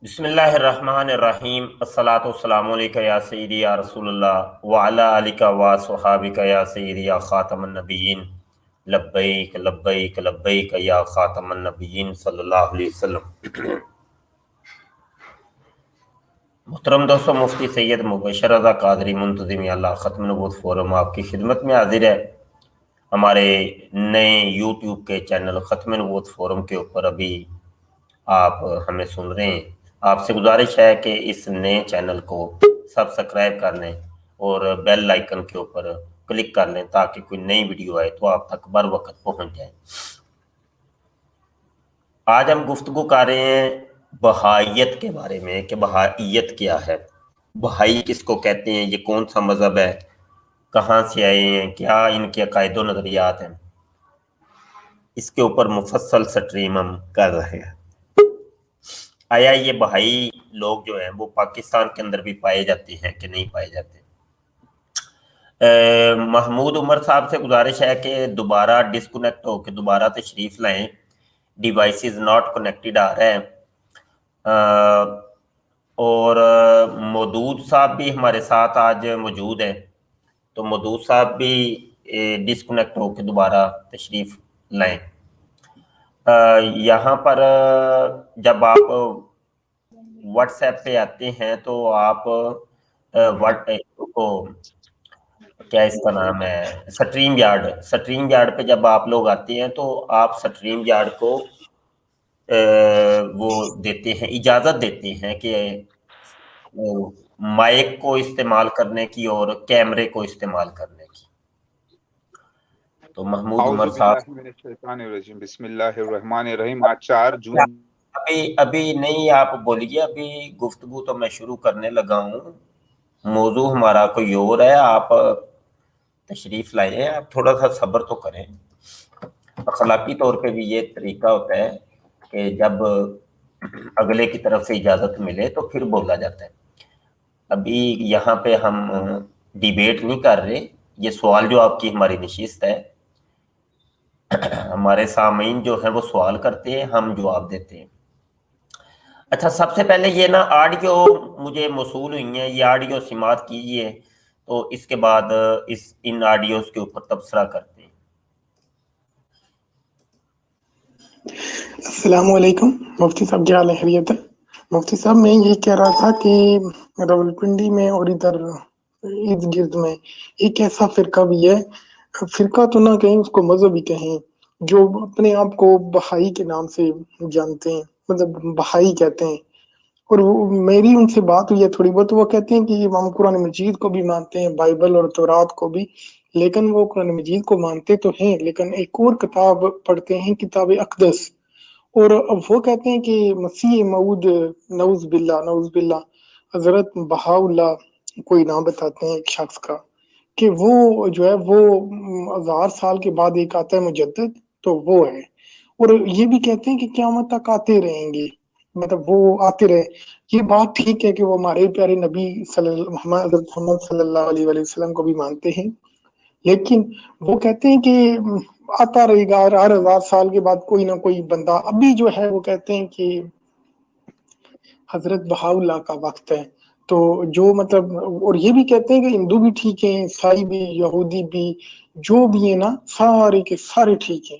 بسم اللہ الرحمن الرحیم الصلاۃ والسلام علیکہ یا سیدی یا رسول اللہ وعلی آلک و صحابک یا سیدی یا خاتم النبیین لبیک لبیک لبیک یا خاتم النبیین صلی اللہ علیہ وسلم۔ محترم دوستو، مفتی سید مبشر رضا قادری منتظم اللہ ختم نبوت فورم آپ کی خدمت میں حاضر ہے۔ ہمارے نئے یوٹیوب کے چینل ختم نبوت فورم کے اوپر ابھی آپ ہمیں سن رہے ہیں۔ آپ سے گزارش ہے کہ اس نئے چینل کو سبسکرائب کر لیں اور بیل آئیکن کے اوپر کلک کر لیں تاکہ کوئی نئی ویڈیو آئے تو آپ تک بر وقت پہنچ جائے۔ آج ہم گفتگو کر رہے ہیں بہائیت کے بارے میں کہ بہائیت کیا ہے، بہائی کس کو کہتے ہیں، یہ کون سا مذہب ہے، کہاں سے آئے ہیں، کیا ان کے عقائد و نظریات ہیں، اس کے اوپر مفصل سٹریم ہم کر رہے ہیں۔ آیا یہ بہائی لوگ جو ہیں وہ پاکستان کے اندر بھی پائے جاتے ہیں کہ نہیں پائے جاتے؟ محمود عمر صاحب سے گزارش ہے کہ دوبارہ ڈسکنیکٹ ہو کے دوبارہ تشریف لائیں، ڈیوائسز ناٹ کنیکٹڈ آ رہا ہے۔ اور مودود صاحب بھی ہمارے ساتھ آج موجود ہیں، تو مودود صاحب بھی ڈسکنیکٹ ہو کے دوبارہ تشریف لائیں۔ یہاں پر جب آپ واٹس ایپ پہ آتے ہیں تو آپ کیا اس کا نام ہے سٹریم یارڈ پہ جب آپ لوگ آتے ہیں تو آپ سٹریم یارڈ کو وہ دیتے ہیں، اجازت دیتے ہیں کہ مائک کو استعمال کرنے کی اور کیمرے کو استعمال کرنے کی۔ تو محمود اعوذ عمر باللہ صاحب من الشیطان الرجیم، بسم اللہ الرحمن الرحیم۔ آج 4 جون ابھی نہیں آپ بولیے، ابھی گفتگو تو میں شروع کرنے لگا ہوں، موضوع ہمارا کوئی اور ہے، آپ تشریف لائیں، آپ تھوڑا سا صبر تو کریں۔ اخلاقی طور پہ بھی یہ طریقہ ہوتا ہے کہ جب اگلے کی طرف سے اجازت ملے تو پھر بولا جاتا ہے۔ ابھی یہاں پہ ہم ڈیبیٹ نہیں کر رہے، یہ سوال جو آپ کی ہماری نشست ہے، ہمارے سامعین جو ہیں وہ سوال کرتے ہیں، ہم جواب دیتے ہیں۔ اچھا، سب سے پہلے یہ نا آڈیو مجھے موصول ہوئی ہیں، یہ آڈیو سماعت کیجیے تو اس کے بعد ان آڈیوز کے اوپر تبصرہ کرتے ہیں۔ السلام علیکم مفتی صاحب، کیا حال ہے؟ خیریت ہے؟ مفتی صاحب میں یہ کہہ رہا تھا کہ راولپنڈی میں اور ادھر ارد گرد میں ایک ایسا فرقہ بھی ہے، فرقہ تو نہ کہیں، اس کو مذہب ہی کہیں، جو اپنے آپ کو بہائی کے نام سے جانتے ہیں، مطلب بہائی کہتے ہیں۔ اور میری ان سے بات ہوئی ہے تھوڑی بہت، وہ کہتے ہیں کہ ہم قرآن مجید کو بھی مانتے ہیں، بائبل اور تورات کو بھی، لیکن وہ قرآن مجید کو مانتے تو ہیں لیکن ایک اور کتاب پڑھتے ہیں، کتاب اقدس۔ اور وہ کہتے ہیں کہ مسیح موعود، نعوذ باللہ حضرت بہاءاللہ کوئی نام بتاتے ہیں ایک شخص کا، کہ وہ جو ہے وہ 1000 سال کے بعد ایک آتا ہے مجدد، تو وہ ہے۔ اور یہ بھی کہتے ہیں کہ قیامت تک آتے رہیں گے، مطلب وہ آتے رہے۔ یہ بات ٹھیک ہے کہ وہ ہمارے پیارے نبی حضرت محمد صلی اللہ علیہ وآلہ وسلم کو بھی مانتے ہیں، لیکن وہ کہتے ہیں کہ آتا رہے گا، اور ہر 1000 سال کے بعد کوئی نہ کوئی بندہ، ابھی جو ہے وہ کہتے ہیں کہ حضرت بہاءاللہ کا وقت ہے۔ تو جو مطلب، اور یہ بھی کہتے ہیں کہ ہندو بھی ٹھیک ہیں، عیسائی بھی، یہودی بھی، جو بھی ہے نا، سارے کے سارے ٹھیک ہیں،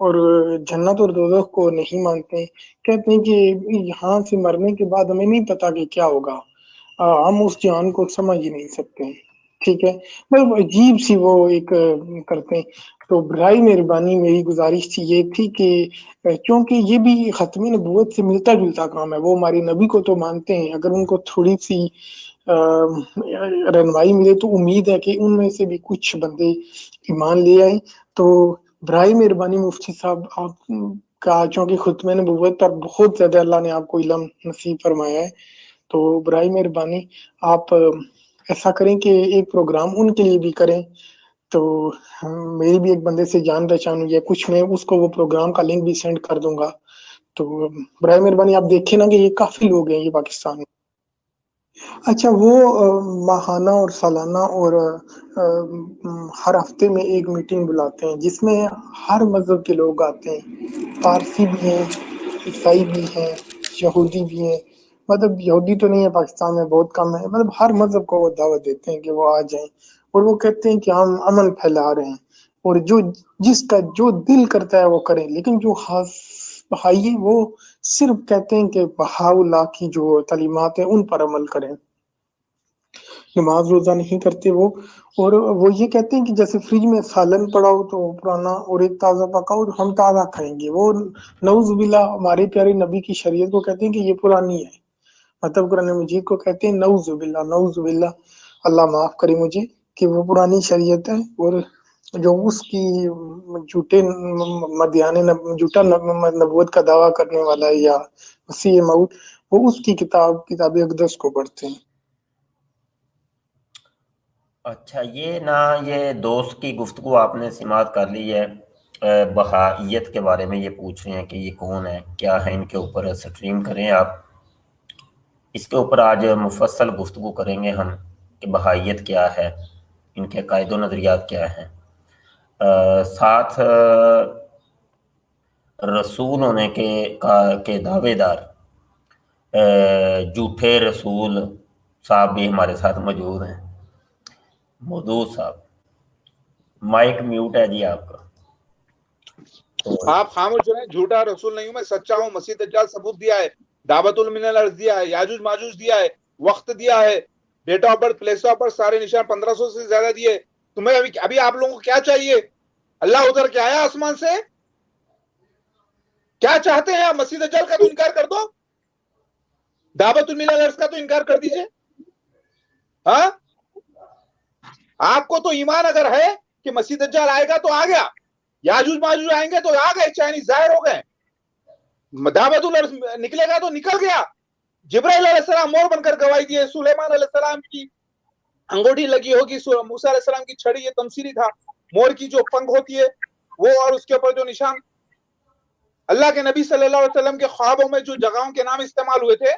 اور جنت اور دوزخ کو نہیں مانتے۔ کہتے ہیں کہ یہاں سے مرنے کے بعد ہمیں نہیں پتا کہ کیا ہوگا، ہم اس جہان کو سمجھ ہی نہیں سکتے ہیں۔ ٹھیک ہے، مطلب عجیب سی وہ ایک کرتے ہیں۔ تو برائے مہربانی میری گزارش تھی یہ تھی کہ کیونکہ یہ بھی ختم نبوت سے ملتا جلتا کام ہے، وہ ہمارے نبی کو تو مانتے ہیں، اگر ان کو تھوڑی سی رہنمائی ملے تو امید ہے کہ ان میں سے بھی کچھ بندے ایمان لے آئیں۔ تو برائے مہربانی مفتی صاحب آپ کا، چونکہ ختم نبوت پر بہت زیادہ اللہ نے آپ کو علم نصیب فرمایا ہے، تو برائے مہربانی آپ ایسا کریں کہ ایک پروگرام ان کے لیے بھی کریں۔ تو میری بھی ایک بندے سے جان پہچان ہوئی ہے کچھ، میں اس کو وہ پروگرام کا لنک بھی سینڈ کر دوں گا۔ تو برائے مہربانی آپ دیکھیں نا کہ یہ کافی لوگ ہیں یہ پاکستان میں۔ اچھا، وہ ماہانہ اور سالانہ اور ہر ہفتے میں ایک میٹنگ بلاتے ہیں جس میں ہر مذہب کے لوگ آتے ہیں، پارسی بھی ہیں، عیسائی بھی ہیں، یہودی بھی ہیں، مطلب یہودی تو نہیں ہے پاکستان میں، بہت کم ہے، مطلب ہر مذہب کو وہ دعوت دیتے ہیں کہ وہ آ جائیں، اور وہ کہتے ہیں کہ ہم امن پھیلا رہے ہیں، اور جس کا جو دل کرتا ہے وہ کریں، لیکن جو بھائی ہے وہ صرف کہتے ہیں کہ بہاءاللہ کی جو تعلیمات ہیں ان پر عمل کریں، نماز روزہ نہیں کرتے وہ، اور وہ یہ کہتے ہیں کہ جیسے فریج میں سالن پڑا ہو تو وہ پرانا اور ایک تازہ پکا ہو، ہم تازہ کھائیں گے، وہ نعوذ باللہ ہمارے پیارے نبی کی شریعت کو کہتے ہیں کہ یہ پرانی ہے، مطلب قرآن مجید کو کہتے ہیں نعوذ باللہ، نعوذ باللہ، اللہ معاف کرے مجھے، کہ وہ پرانی شریعت ہے، اور جو اس کی جھوٹا نبوت کا دعویٰ کرنے والا ہے یا مسیح موعود، وہ اس کی کتاب اقدس کو پڑھتے ہیں۔ اچھا، یہ دوست کی گفتگو آپ نے سماعت کر لی ہے، بہائیت کے بارے میں یہ پوچھ رہے ہیں کہ یہ کون ہے، کیا ہے، ان کے اوپر سٹریم کریں آپ، اس کے اوپر آج مفصل گفتگو کریں گے ہم کہ بہائیت کیا ہے، ان کے عقائد و نظریات کیا ہیں، ساتھ رسول ہونے کے دعوے دار جھوٹے رسول صاحب بھی ہمارے ساتھ موجود ہیں۔ مودود صاحب، مائک میوٹ ہے جی آپ کا۔ آپ خاموش رہیں، جھوٹا رسول نہیں ہوں میں، سچا ہوں، مسیح دجال ثبوت دیا ہے، دعوت المن الارض دیا ہے، یاجوج ماجوج دیا ہے، وقت دیا ہے، date of birth, place of birth, سارے نشان 1500 سے زیادہ دیے۔ تمہیں ابھی آپ لوگوں کو کیا چاہیے؟ اللہ اتر کے آیا آسمان سے؟ کیا چاہتے ہیں آپ؟ مسیح دجال کا تو انکار کر دو، دعوت المن الارض کا تو انکار کر دیجئے۔ ہاں، آپ کو تو ایمان اگر ہے کہ مسیح دجال آئے گا تو آ گیا، یاجوج ماجوج آئیں گے تو آ گئے، چائنیز ظاہر ہو گئے، دعوت الارض نکلے گا تو نکل گیا، جبرائیل علیہ السلام مور بن کر گواہی دیے، سلیمان علیہ السلام کی انگوٹھی لگی ہوگی، موسیٰ علیہ السلام کی چھڑی، یہ تمثیلی تھا، مور کی جو پنکھ ہوتی ہے وہ، اور اس کے اوپر جو نشان، اللہ کے نبی صلی اللہ علیہ وسلم کے خوابوں میں جو جگہوں کے نام استعمال ہوئے تھے،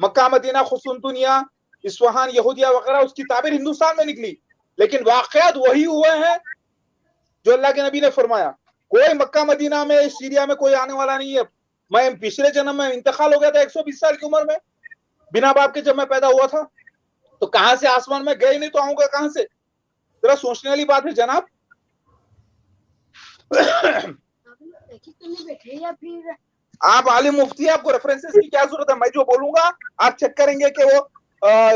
مکہ مدینہ، قسطنطنیہ، اصفہان، یہودیہ وغیرہ، اس کی تعبیر ہندوستان میں نکلی، لیکن واقعات وہی ہوئے ہیں جو اللہ کے نبی نے فرمایا۔ کوئی مکہ مدینہ میں، سیریا میں کوئی آنے والا نہیں ہے۔ میں پچھلے جنم میں انتقال ہو گیا تھا 120 سال کی عمر میں، بنا باپ کے جب میں پیدا ہوا تھا، تو کہاں سے آسمان میں گئے نہیں تو آؤں گا کہاں سے؟ ذرا سوچنے والی بات ہے جناب۔ آپ عالم مفتی، آپ کو ریفرنسز کی کیا ضرورت ہے؟ میں جو بولوں گا آپ چیک کریں گے کہ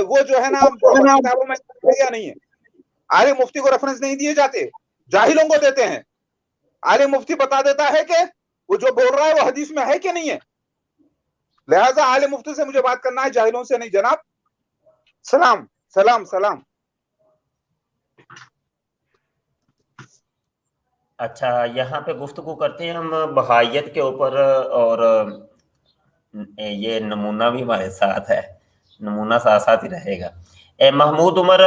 وہ جو ہے نا کتابوں میں ہے یا نہیں ہے۔ عالم مفتی کو ریفرنس نہیں دیے جاتے، جاہلوں کو دیتے ہیں۔ عالم مفتی بتا دیتا ہے کہ وہ جو بول رہا ہے وہ حدیث میں ہے کہ نہیں ہے، لہٰذا عالم مفتی سے مجھے بات کرنا ہے، جاہلوں سے نہیں جناب۔ سلام سلام سلام۔ اچھا، یہاں پہ گفتگو کرتے ہیں ہم بہائیت کے اوپر، اور یہ نمونہ بھی ہمارے ساتھ ہے، نمونہ ساتھ ساتھ ہی رہے گا۔ محمود عمر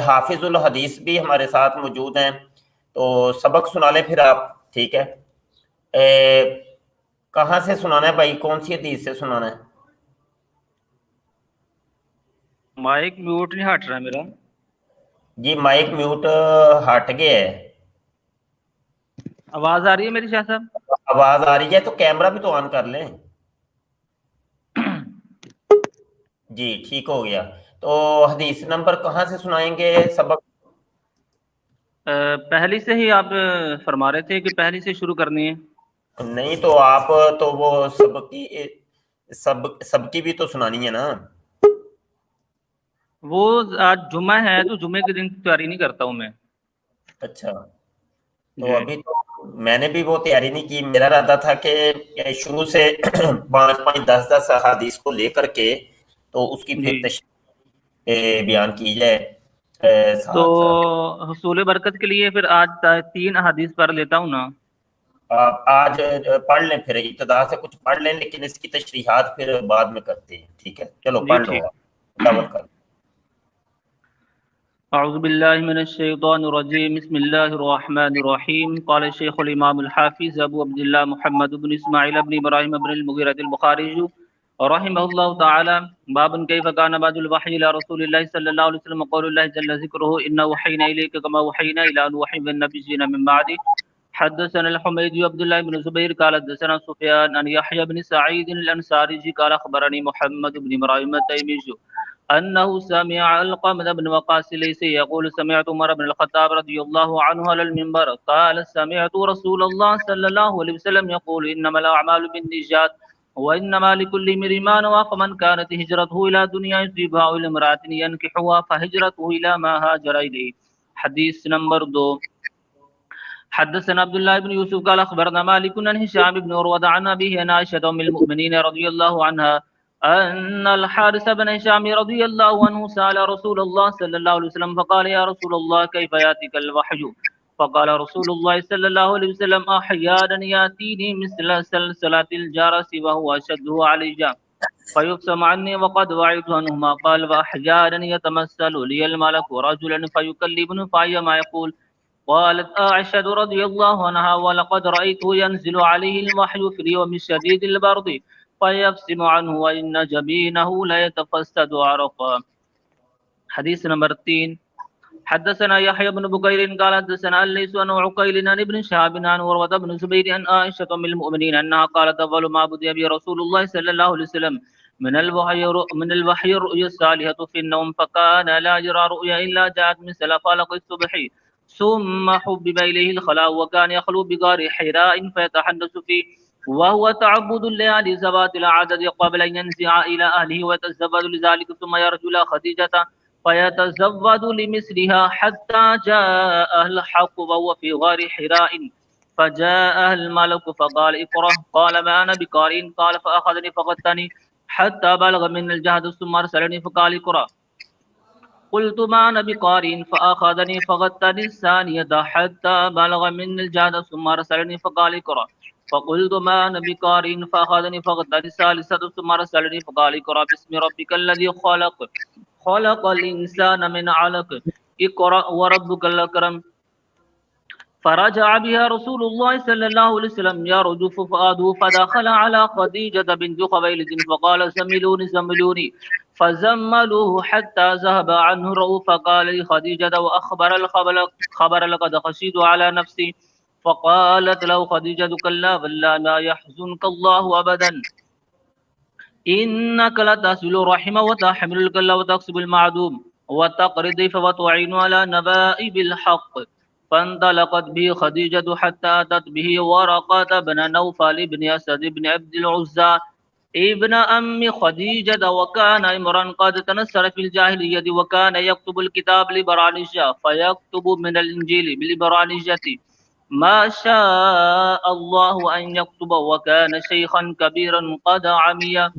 حافظ الحدیث بھی ہمارے ساتھ موجود ہیں، تو سبق سنا لیں پھر آپ، ٹھیک ہے؟ کہاں سے سنانا ہے بھائی، کون سی حدیث سے سنانا ہے؟ مائک میوٹ نہیں ہٹ رہا میرا جی مائک میوٹ ہٹ گیا ہے، آواز آ رہی ہے میری شاہ صاحب؟ آواز آ رہی ہے تو کیمرہ بھی تو آن کر لیں۔ جی ٹھیک ہو گیا، تو حدیث نمبر کہاں سے سنائیں گے سبق؟ پہلی سے ہی آپ فرما رہے تھے کہ پہلی سے شروع کرنی ہے؟ نہیں تو آپ تو وہ سب کی بھی تو سنانی ہے نا۔ وہ آج جمعہ ہے تو جمعے کے دن تیاری نہیں کرتا ہوں میں۔ اچھا، تو جی ابھی تو میں نے بھی وہ تیاری نہیں کی، میرا ارادہ تھا کہ شروع سے 5 10 احادیث کو لے کر کے تو اس کی جی، پھر تشریح بیان کی جائے تو ساتھ۔ حصول برکت کے لیے پھر آج 3 احادیث پڑھ لیتا ہوں نا۔ آپ آج پڑھ لیں، پھر ابتدا سے کچھ پڑھ لیں، لیکن اس کی تشریحات پھر بعد میں کرتے ہیں، ٹھیک ہے؟ چلو جی پڑھ لو، ٹھیک۔ آپ دعوت کر۔ اعوذ باللہ من الشیطان الرجیم، بسم اللہ الرحمن الرحیم۔ قال الشیخ الامام الحافظ ابو عبداللہ محمد بن اسماعیل بن ابراہیم بن المغیرۃ البخاری رحمہ اللہ تعالی، باب کیف کان بعد الوحی الی رسول اللہ صلی اللہ علیہ وسلم، قول اللہ جل ذکرہ انا وحینا الیک کما وحینا الی نوح والنبیین من بعد، حدثنا الحميدي عبد الله بن زبير قال حدثنا سفيان عن يحيى بن سعيد الأنصاري قال أخبرني محمد بن إبراهيم التيمي أنه سمع علقمة بن وقاص ليس يقول سمعت عمر بن الخطاب رضي الله عنه على المنبر قال سمعت رسول الله صلى الله عليه وسلم يقول إنما الأعمال بالنيات وإنما لكل امرئ ما نوى فمن كانت هجرته إلى دنيا يصيبها أو إلى امرأة ينكحها فهجرته إلى ما هاجر إليه. حدیث نمبر 2. حدثنا عبد الله بن يوسف قال أخبرنا مالك عن هشام بن عروة عن أبيه عن عائشة أم المؤمنين رضي الله عنها أن الحارث بن هشام رضي الله عنه سأل رسول الله صلى الله عليه وسلم فقال يا رسول الله كيف يأتيك الوحي؟ فقال رسول الله صلى الله عليه وسلم أحيانا يأتيني مثل سلسلة الجرس وهو أشده علي فيقسم عني وقد وعدت عنهما. قال وأحيانا يتمثل لي الملك رجلا فيكلمني فأيما يقول. قالت عائشة رضي الله عنها ولقد رأيته ينزل عليه الوحي في اليوم الشديد البرد فيبسم عنه وإن جبينه ليتفسد عرقا. حدیث نمبر 3. حدثنا يحيى بن بكير قال حدثنا الليث عن عقيل عن ابن شهاب عن عروة بن الزبير عن عائشة أم المؤمنين أنها قالت أول ما بدأ به رسول الله صلى الله عليه وسلم من الوحي الرؤيا الصالحة في النوم فكان لا يرى رؤيا إلا جاءت مثل فلق الصبح ثم حبب إليه الخلاء وكان يخلو بغار حراء فيتحدث فيه وهو تعبد الليالي ذوات العدد قبل أن ينزع إلى أهله ويتزود لذلك ثم يرجو إلى خديجة فيتزود لمثلها حتى جاء الحق وهو في غار حراء فجاء الملك فقال اقرأ قال ما أنا بقارئ قال فأخذني فغتني حتى بلغ من الجهد ثم أرسلني فقال اقرأ قلت ما أنا بقارئ فأخذني فغتني الثانية حتى بلغ من الجهد ثم أرسلني فقال اقرأ فقلت ما أنا بقارئ فأخذني فغتني الثالثة ثم أرسلني فقال اقرأ باسم ربك الذي خلق الإنسان من علق اقرأ وربك الأكرم. فرجع بها رسول الله صلى الله عليه وسلم يرجف فؤاده فدخل على خديجة بنت خويلد فقال زملوني فزملوه حتى ذهب عنه الرؤوف فقال لخديجة وأخبر الخبر لقد خشيت على نفسي فقالت له خديجة كلا بل لا يحزنك الله أبدا إنك لتصل الرحم وتحمل الكل وتكسب المعدوم وتقري الضيف وتعين على نبائب الحق. فانطلقت به خديجة حتى أتت به ورقة بن نوفل بن أسد بن عبد العزى ابن أم خديجة وكان امرا قد تنصر في الجاهلية وكان يكتب الكتاب لبرانيجة فيكتب من الإنجيل بلبرانيجة ما شاء الله أن يكتب وكان شيخا كبيرا قد عمي.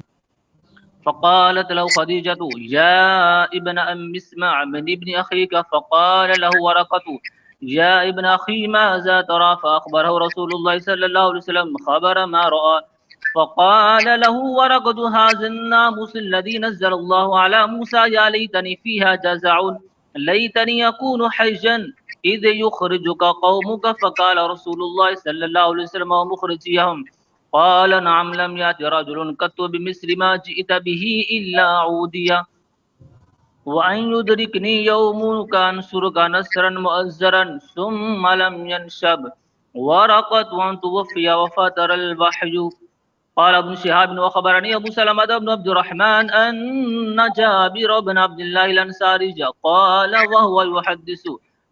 فقالت له خديجة يا ابن أم اسمع من ابن أخيك فقال له ورقة يا ابن أخي ماذا ترى فأخبره رسول الله صلى الله عليه وسلم خبر ما رأى فقال له ورقة هذا الناموس الذي نزل الله على موسى يا ليتني فيها جزع ليتني أكون حيا إذ يخرجك قومك فقال رسول الله صلى الله عليه وسلم ومخرجيهم قال نعم لم يأت رجل قط بمثل ما جئت به إلا عوديا وأن يدركني يوم كأنصرك نصرا مؤزرا ثم لم ينشب ورقت وأن توفي وفتر الوحي. قال ابن شهاب وخبرني أبو سلمة بن عبد الرحمن أن جابر بن عبد الله الأنصاري قال وهو يحدث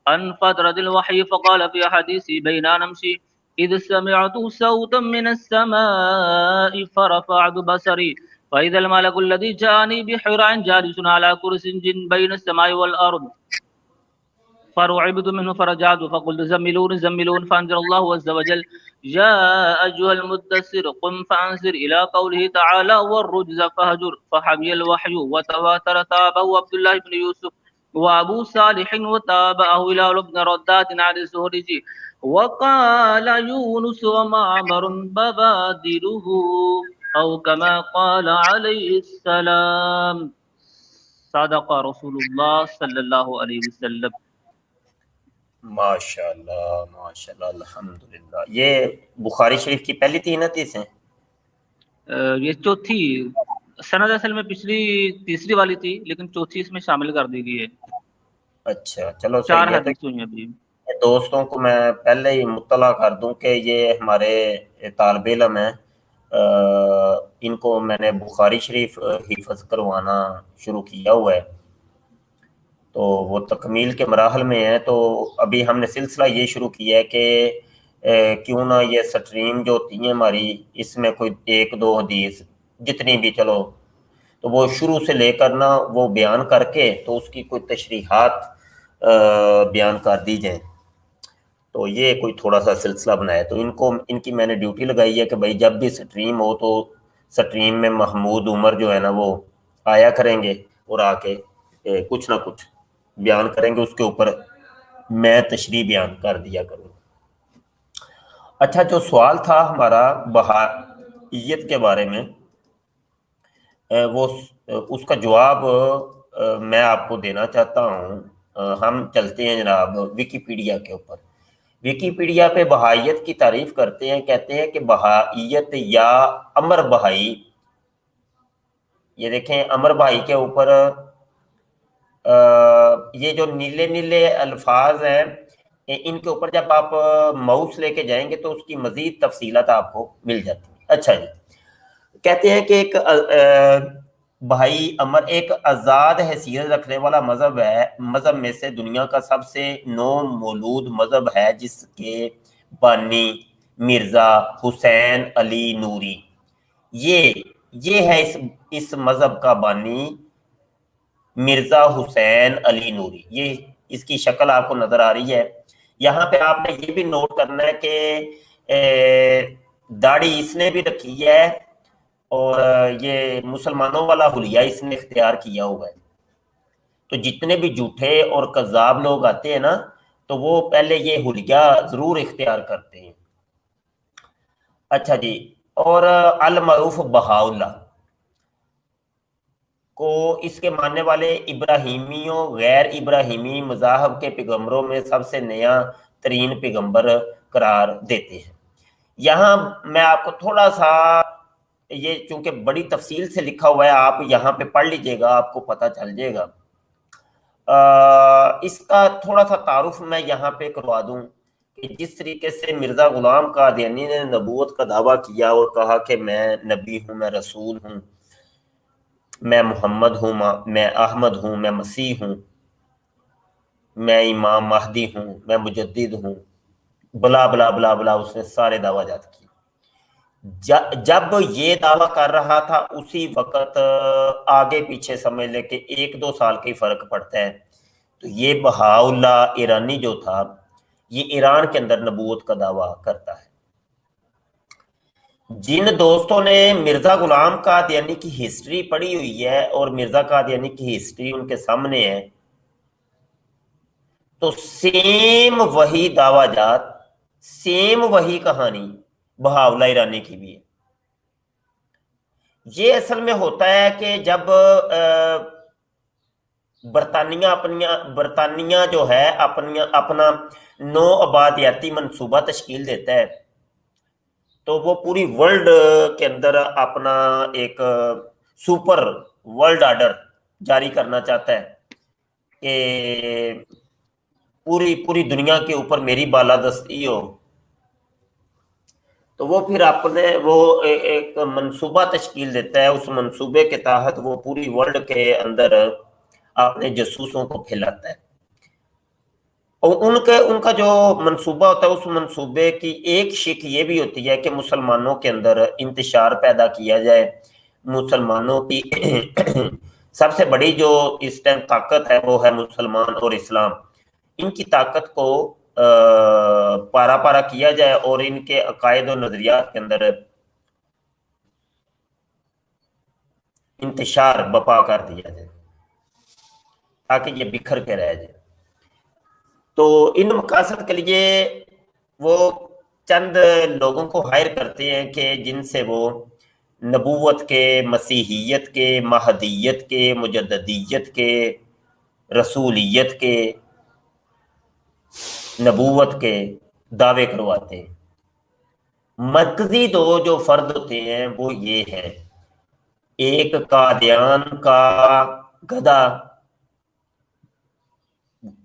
عن فترة الوحي فقال في حديثي بين نمشي إذ سمعت صوتا من السماء فرفعت بصري فإذا الملك الذي جاءني بحراء جالس على كرسي بين السماء والأرض فرعبت منه فرجعت فقلت زملون فأنزل الله عز وجل يا أيها المدثر قم فأنذر إلى قوله تعالى والرجز فهجر فحمي الوحي وتواتر تابه عبد الله بن يوسف وأبو صالح وتابعه إلى ابن ردات عن الزهري وقال يونس ومعمر ببادره أو كما قال عليه السلام صدق رسول الله صلی اللہ علیہ وسلم. ماشاءاللہ الحمدللہ. یہ بخاری شریف کی پہلی 3 حدیثیں یہ چوتھی سند اصل میں پچھلی تیسری والی تھی لیکن چوتھی اس میں شامل کر دی گئی ہے. اچھا چلو 4 حدیث ہوئی ابھی. دوستوں کو میں پہلے ہی مطلع کر دوں کہ یہ ہمارے طالب علم ہیں، ان کو میں نے بخاری شریف حفظ کروانا شروع کیا ہوا ہے، تو وہ تکمیل کے مراحل میں ہیں۔ تو ابھی ہم نے سلسلہ یہ شروع کیا ہے کہ کیوں نہ یہ سٹریم جو ہوتی ہیں ہماری، اس میں کوئی 1-2 حدیث جتنی بھی چلو، تو وہ شروع سے لے کر نا وہ بیان کر کے تو اس کی کوئی تشریحات بیان کر دی جائیں، تو یہ کوئی تھوڑا سا سلسلہ بنایا۔ تو ان کی میں نے ڈیوٹی لگائی ہے کہ بھائی جب بھی سٹریم ہو تو سٹریم میں محمود عمر جو ہے نا وہ آیا کریں گے اور آ کے کچھ نہ کچھ بیان کریں گے، اس کے اوپر میں تشریح بیان کر دیا کروں۔ اچھا، جو سوال تھا ہمارا بہائیت کے بارے میں، وہ اس کا جواب میں آپ کو دینا چاہتا ہوں۔ ہم چلتے ہیں جناب ویکیپیڈیا کے اوپر۔ ویکیپیڈیا پہ بہائیت کی تعریف کرتے ہیں، کہتے ہیں کہ بہائیت یا امر بہائی، یہ دیکھیں امر بہائی کے اوپر یہ جو نیلے نیلے الفاظ ہیں، ان کے اوپر جب آپ ماؤس لے کے جائیں گے تو اس کی مزید تفصیلات آپ کو مل جاتی ہیں۔ اچھا جی، کہتے ہیں کہ ایک بہائی امر ایک آزاد حیثیت رکھنے والا مذہب ہے، مذہب میں سے دنیا کا سب سے نو مولود مذہب ہے، جس کے بانی مرزا حسین علی نوری، یہ ہے اس مذہب کا بانی مرزا حسین علی نوری۔ یہ اس کی شکل آپ کو نظر آ رہی ہے۔ یہاں پہ آپ نے یہ بھی نوٹ کرنا ہے کہ داڑھی اس نے بھی رکھی ہے اور یہ مسلمانوں والا حلیہ اس نے اختیار کیا ہوا ہے۔ تو جتنے بھی جھوٹے اور کذاب لوگ آتے ہیں نا، تو وہ پہلے یہ حلیہ ضرور اختیار کرتے ہیں۔ اچھا جی، اور المعروف بہاءاللہ کو اس کے ماننے والے ابراہیمیوں غیر ابراہیمی مذاہب کے پیغمبروں میں سب سے نیا ترین پیغمبر قرار دیتے ہیں۔ یہاں میں آپ کو تھوڑا سا، یہ چونکہ بڑی تفصیل سے لکھا ہوا ہے، آپ یہاں پہ پڑھ لیجئے گا، آپ کو پتہ چل جائے گا۔ اس کا تھوڑا سا تعارف میں یہاں پہ کروا دوں کہ جس طریقے سے مرزا غلام قادیانی نے نبوت کا دعویٰ کیا اور کہا کہ میں نبی ہوں، میں رسول ہوں، میں محمد ہوں، میں احمد ہوں، میں مسیح ہوں، میں امام مہدی ہوں، میں مجدد ہوں، بلا بلا بلا بلا، اس نے سارے دعویٰ جات کیے۔ جب یہ دعویٰ کر رہا تھا اسی وقت آگے پیچھے سمجھ لے کہ 1-2 سال کا ہی فرق پڑتا ہے، تو یہ بہاءاللہ ایرانی جو تھا، یہ ایران کے اندر نبوت کا دعویٰ کرتا ہے۔ جن دوستوں نے مرزا غلام قادیانی کی ہسٹری پڑھی ہوئی ہے اور مرزا قادیانی کی ہسٹری ان کے سامنے ہے، تو سیم وہی دعویٰ جات، سیم وہی کہانی بہاءاللہ ایرانی کی بھی ہے۔ یہ اصل میں ہوتا ہے کہ جب برطانیہ جو ہے اپنا نو آبادیاتی منصوبہ تشکیل دیتا ہے، تو وہ پوری ورلڈ کے اندر اپنا ایک سپر ورلڈ آرڈر جاری کرنا چاہتا ہے کہ پوری دنیا کے اوپر میری بالادستی ہو، تو وہ پھر وہ ایک منصوبہ تشکیل دیتا ہے۔ اس منصوبے کے تحت وہ پوری ورلڈ کے اندر اپنے جاسوسوں کو پھیلاتا ہے، اور ان کا جو منصوبہ ہوتا ہے، اس منصوبے کی ایک شک یہ بھی ہوتی ہے کہ مسلمانوں کے اندر انتشار پیدا کیا جائے۔ مسلمانوں کی سب سے بڑی جو اس ٹائم طاقت ہے وہ ہے مسلمان اور اسلام، ان کی طاقت کو پارا پارا کیا جائے اور ان کے عقائد و نظریات کے اندر انتشار بپا کر دیا جائے تاکہ یہ بکھر کے رہ جائے۔ تو ان مقاصد کے لیے وہ چند لوگوں کو ہائر کرتے ہیں کہ جن سے وہ نبوت کے، مسیحیت کے، مہدیت کے، مجددیت کے، رسولیت کے، نبوت کے دعوے کرواتے ہیں۔ مرکزی دو جو فرد ہوتے ہیں وہ یہ ہے، ایک قادیان کا گدھا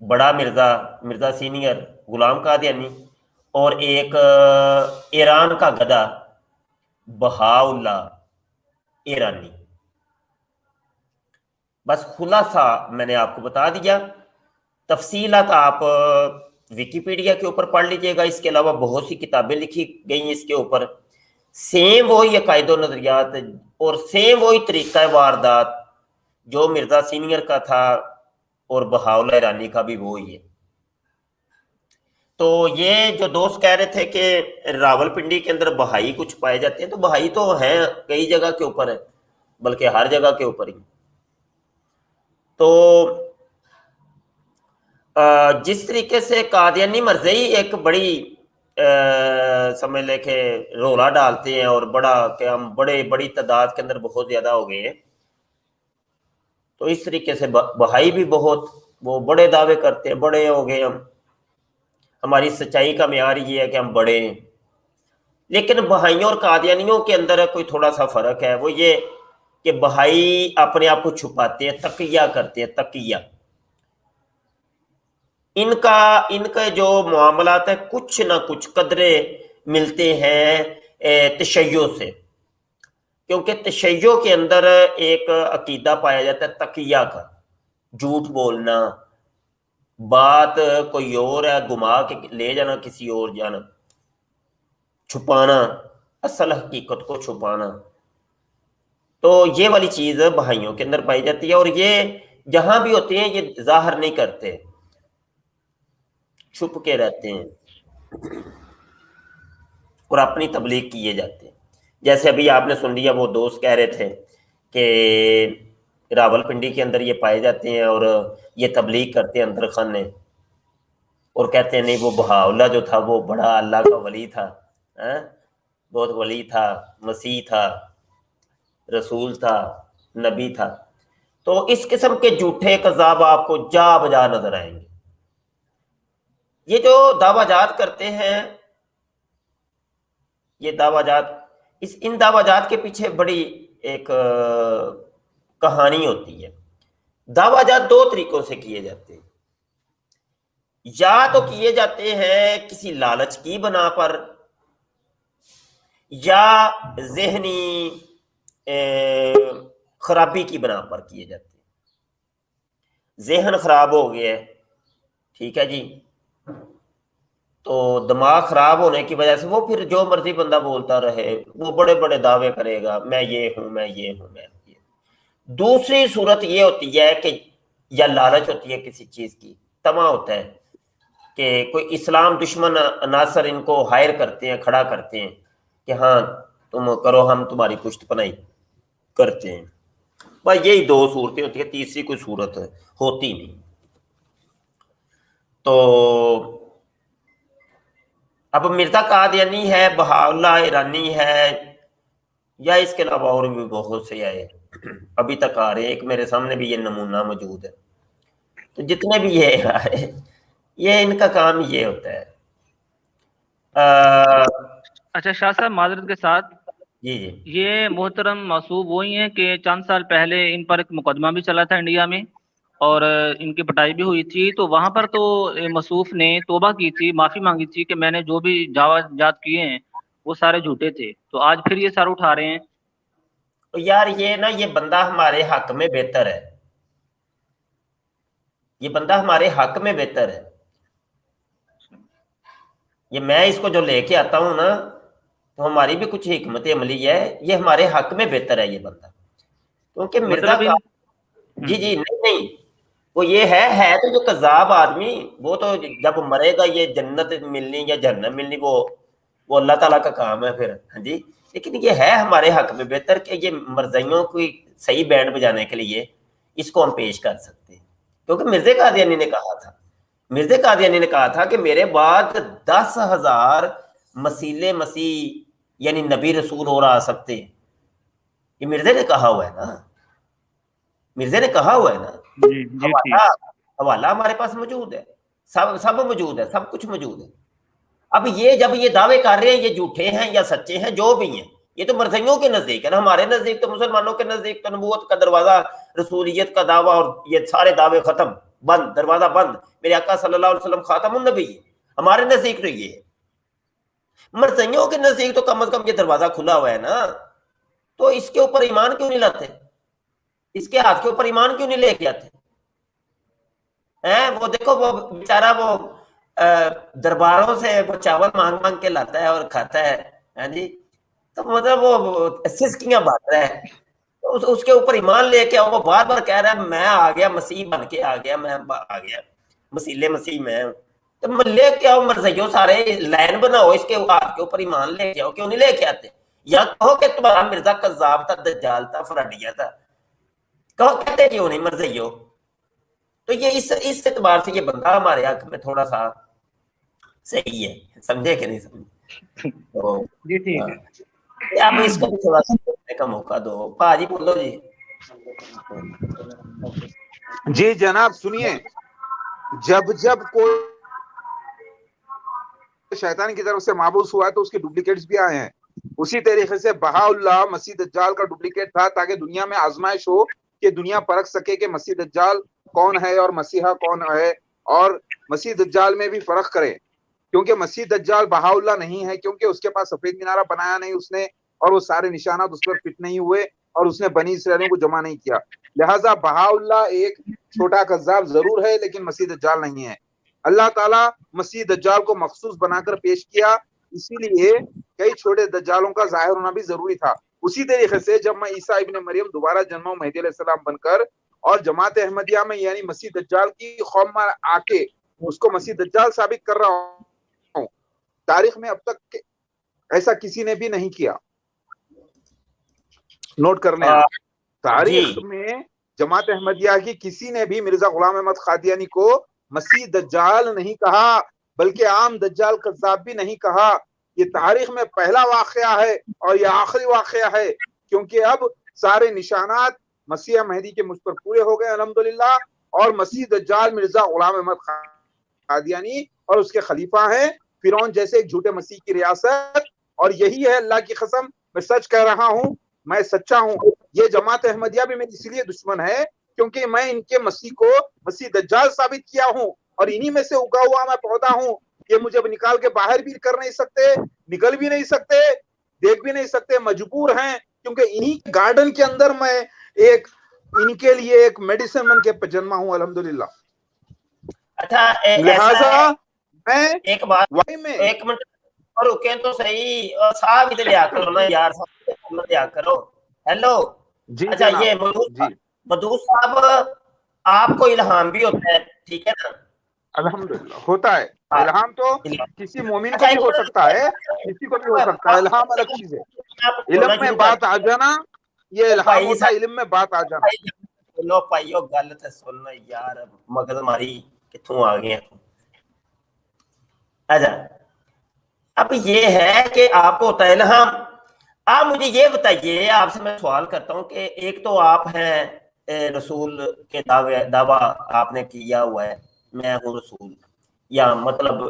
بڑا مرزا سینئر، غلام قادیانی اور ایک ایران کا گدھا بہاؤلہ ایرانی. بس خلاصہ میں نے آپ کو بتا دیا. تفصیلات آپ ویکیپیڈیا کے اوپر پڑھ لیجئے گا. اس کے علاوہ بہت سی کتابیں لکھی گئی ہیں اس کے اوپر. سیم وہی عقائد و نظریات اور سیم وہی طریقہ واردات جو مرزا سینئر کا تھا اور بہاؤلہ ایرانی کا بھی وہی ہے. تو یہ جو دوست کہہ رہے تھے کہ راول پنڈی کے اندر بہائی کچھ پائے جاتے ہیں، تو بہائی تو ہیں کئی جگہ کے اوپر ہے، بلکہ ہر جگہ کے اوپر ہی. تو جس طریقے سے قادیانی مرزئی ایک بڑی سمجھ لے کہ رولا ڈالتے ہیں اور بڑا کہ ہم بڑی تعداد کے اندر بہت زیادہ ہو گئے ہیں، تو اس طریقے سے بہائی بھی بہت وہ بڑے دعوے کرتے ہیں، بڑے ہو گئے ہم، ہماری سچائی کا معیار یہ ہے کہ ہم بڑے ہیں. لیکن بہائیوں اور قادیانیوں کے اندر کوئی تھوڑا سا فرق ہے، وہ یہ کہ بہائی اپنے آپ کو چھپاتے ہیں، تقیہ کرتے ہیں، تقیہ. ان کا جو معاملات ہے کچھ نہ کچھ قدرے ملتے ہیں تشیع سے، کیونکہ تشیع کے اندر ایک عقیدہ پایا جاتا ہے تقیہ کا، جھوٹ بولنا، بات کوئی اور ہے گما کے لے جانا کسی اور جانا، چھپانا، اصل حقیقت کو چھپانا. تو یہ والی چیز بہائیوں کے اندر پائی جاتی ہے، اور یہ جہاں بھی ہوتے ہیں یہ ظاہر نہیں کرتے، چھپ کے رہتے ہیں اور اپنی تبلیغ کیے جاتے ہیں. جیسے ابھی آپ نے سن لیا وہ دوست کہہ رہے تھے کہ راول پنڈی کے اندر یہ پائے جاتے ہیں اور یہ تبلیغ کرتے ہیں اندر خانے، اور کہتے ہیں نہیں وہ بہاؤلہ جو تھا وہ بڑا اللہ کا ولی تھا، بہت ولی تھا، مسیح تھا، رسول تھا، نبی تھا. تو اس قسم کے جھوٹے کذاب آپ کو جا بجا نظر آئیں گے. یہ جو دعویٰ جات کرتے ہیں، یہ دعویٰ جات، ان دعویٰ جات کے پیچھے بڑی ایک کہانی ہوتی ہے. دعویٰ جات دو طریقوں سے کیے جاتے ہیں، یا تو کیے جاتے ہیں کسی لالچ کی بنا پر، یا ذہنی خرابی کی بنا پر کیے جاتے ہیں. ذہن خراب ہو گیا ہے، ٹھیک ہے جی، تو دماغ خراب ہونے کی وجہ سے وہ پھر جو مرضی بندہ بولتا رہے، وہ بڑے بڑے دعوے کرے گا، میں یہ ہوں، میں یہ ہوں، میں یہ. دوسری صورت یہ ہوتی ہے کہ یا لالچ ہوتی ہے کسی چیز کی، طمع ہوتا ہے کہ کوئی اسلام دشمن عناصر ان کو ہائر کرتے ہیں، کھڑا کرتے ہیں کہ ہاں تم کرو، ہم تمہاری پشت پناہی کرتے ہیں. بس یہی دو صورتیں ہوتی ہیں، تیسری کوئی صورت ہوتی نہیں. تو اب مرزا قادیانی ہے، بہاؤلہ ایرانی ہے، یا اس کے علاوہ اور بھی بہت سے آئے ابھی تک آ رہے ہیں. ایک میرے سامنے بھی یہ نمونہ موجود ہے. تو جتنے بھی یہ آئے، یہ ان کا کام یہ ہوتا ہے. اچھا شاہ صاحب معذرت کے ساتھ، جی جی یہ محترم معصوب وہی ہیں کہ چند سال پہلے ان پر ایک مقدمہ بھی چلا تھا انڈیا میں، اور ان کی پٹائی بھی ہوئی تھی، تو وہاں پر تو مصوف نے توبہ کی تھی، معافی مانگی تھی کہ میں نے جو بھی دعویٰ جات کیے ہیں وہ سارے جھوٹے تھے. تو آج پھر یہ سر اٹھا رہے ہیں. تو یار یہ نا، یہ بندہ ہمارے حق میں بہتر ہے، یہ بندہ ہمارے حق میں بہتر ہے. یہ میں اس کو جو لے کے آتا ہوں نا، تو ہماری بھی کچھ حکمت عملی ہے، یہ ہمارے حق میں بہتر ہے یہ بندہ. کیونکہ مرزا مطلب جی جی نہیں وہ یہ ہے تو جو کذاب آدمی، وہ تو جب مرے گا یہ جنت ملنی یا جہنم ملنی وہ اللہ تعالیٰ کا کام ہے پھر. ہاں جی، لیکن یہ ہے ہمارے حق میں بہتر کہ یہ مرزائیوں کو صحیح بینڈ بجانے کے لیے اس کو ہم پیش کر سکتے ہیں. کیونکہ مرزا قادیانی نے کہا تھا کہ میرے بعد 10,000 مسیح یعنی نبی رسول اور آ سکتے ہیں. یہ مرزا نے کہا ہوا ہے نا، حوالہ ہمارے پاس موجود ہے، سب موجود ہے، سب کچھ موجود ہے. اب یہ جب یہ دعوے کر رہے ہیں یہ جھوٹے ہیں یا سچے ہیں، جو بھی ہیں، یہ تو مرزائیوں کے نزدیک ہے نا. ہمارے نزدیک تو مسلمانوں کے نزدیک تو نبوت کا دروازہ، رسولیت کا دعویٰ اور یہ سارے دعوے ختم، بند، دروازہ بند. میرے آقا صلی اللہ علیہ وسلم خاتم النبی. ہمارے نزدیک تو یہ ہے. مرزائیوں کے نزدیک تو کم از کم یہ دروازہ کھلا ہوا ہے نا, تو اس کے اوپر ایمان کیوں نہیں لاتے, اس کے ہاتھ کے اوپر ایمان کیوں نہیں لے کے آتے ہیں؟ وہ دیکھو وہ بیچارہ وہ درباروں سے وہ چاول مانگ مانگ کے لاتا ہے اور کھاتا ہے, ہاں جی, تو مطلب وہ سسکیاں بات رہا ہے, اس کے اوپر ایمان لے کے وہ بار بار کہہ رہا ہے میں آ گیا, مسیح بن کے آ گیا, میں آ گیا, مسیلے مسیح میں ہوں. تو لے کے آؤ مرزائیوں, سارے لائن بناؤ, اس کے ہاتھ کے اوپر ایمان لے کے آؤ, کیوں نہیں لے کے آتے؟ یا کہو کہ تمہارا مرزا کذاب تھا, دجال تھا, فراڈیا تھا, کہو, کہتے کیوں نہیں مرزائیوں؟ تو یہ اس اعتبار سے یہ بندہ ہمارے حق میں تھوڑا سا صحیح ہے, سمجھے کہ نہیں سمجھے؟ تو جی ٹھیک ہے. آپ اس کو بھی تھوڑا سا بولنے کا موقع دو. پاجی بولو جی. جی جناب سنیے, جب کوئی شیطان کی طرف سے مابوس ہوا ہے تو اس کے ڈپلیکیٹس بھی آئے ہیں. اسی طریقے سے بہاء اللہ مسیح دجال کا ڈپلیکیٹ تھا, تاکہ دنیا میں آزمائش ہو کہ دنیا پرکھ سکے کہ مسیح دجال کون ہے اور مسیحا کون ہے, اور مسیح دجال میں بھی فرق کرے. کیونکہ مسیح دجال بہاء اللہ نہیں ہے, کیونکہ اس کے پاس سفید مینارہ بنایا نہیں اس نے, اور وہ سارے نشانات اس پر فٹ نہیں ہوئے, اور اس نے بنی اسرائیلیوں کو جمع نہیں کیا. لہٰذا بہاء اللہ ایک چھوٹا کذاب ضرور ہے, لیکن مسیح دجال نہیں ہے. اللہ تعالیٰ مسیح دجال کو مخصوص بنا کر پیش کیا, اسی لیے کئی چھوٹے دجالوں کا ظاہر ہونا بھی ضروری تھا. اسی طریقے سے جب میں عیسیٰ ابن مریم دوبارہ جنما مہدی علیہ السلام بن کر اور جماعت احمدیہ میں یعنی مسیح دجال کی قوم میں آ کے اس کو مسیح دجال ثابت کر رہا ہوں, تاریخ میں اب تک ایسا کسی نے بھی نہیں کیا. نوٹ کرنے تاریخ میں جماعت احمدیہ کی کسی نے بھی مرزا غلام احمد قادیانی کو مسیح دجال نہیں کہا, بلکہ عام دجال کذاب بھی نہیں کہا. یہ تاریخ میں پہلا واقعہ ہے اور یہ آخری واقعہ ہے, کیونکہ اب سارے نشانات مسیح مہدی کے مجھ پر پورے ہو گئے الحمدللہ, اور مسیح دجال مرزا غلام احمد قادیانی اور اس کے خلیفہ ہیں, فرعون جیسے ایک جھوٹے مسیح کی ریاست. اور یہی ہے اللہ کی قسم, میں سچ کہہ رہا ہوں, میں سچا ہوں. یہ جماعت احمدیہ بھی میری اس لیے دشمن ہے کیونکہ میں ان کے مسیح کو مسیح دجال ثابت کیا ہوں, اور انہی میں سے اگا ہوا میں پودا ہوں. یہ مجھے نکال کے باہر بھی کر نہیں سکتے, نکل بھی نہیں سکتے, دیکھ بھی نہیں سکتے, مجبور ہیں, کیونکہ انہی گارڈن کے اندر میں ایک ان کے لیے ایک میڈیسن بن کے جنما ہوں الحمدللہ. اچھا لہذا میں ایک بات, ایک منٹ اور رکیں تو صحیح, صاحب ادھر لیا کرو نا یار, صاحب لیا کرو. ہیلو, اچھا یہ مدعو صاحب, آپ کو الہام بھی ہوتا ہے, ٹھیک ہے نا؟ الحمدللہ ہوتا ہے. الہام تو کسی مومن کو بھی ہو سکتا ہے, کسی کو بھی ہو سکتا ہے. الہام الگ چیز ہے, علم میں بات آ جانا یہ الہام ہوتا ہے, علم میں بات آ جانا. لو پائیو گل تے سننا یار, مگل ماری کتوں آ گئے. اچھا اب یہ ہے کہ آپ کو ہوتا ہے الہام. آپ مجھے یہ بتائیے, آپ سے میں سوال کرتا ہوں کہ ایک تو آپ ہیں رسول کے دعویٰ آپ نے کیا ہوا ہے, میں ہوں رسول, یا مطلب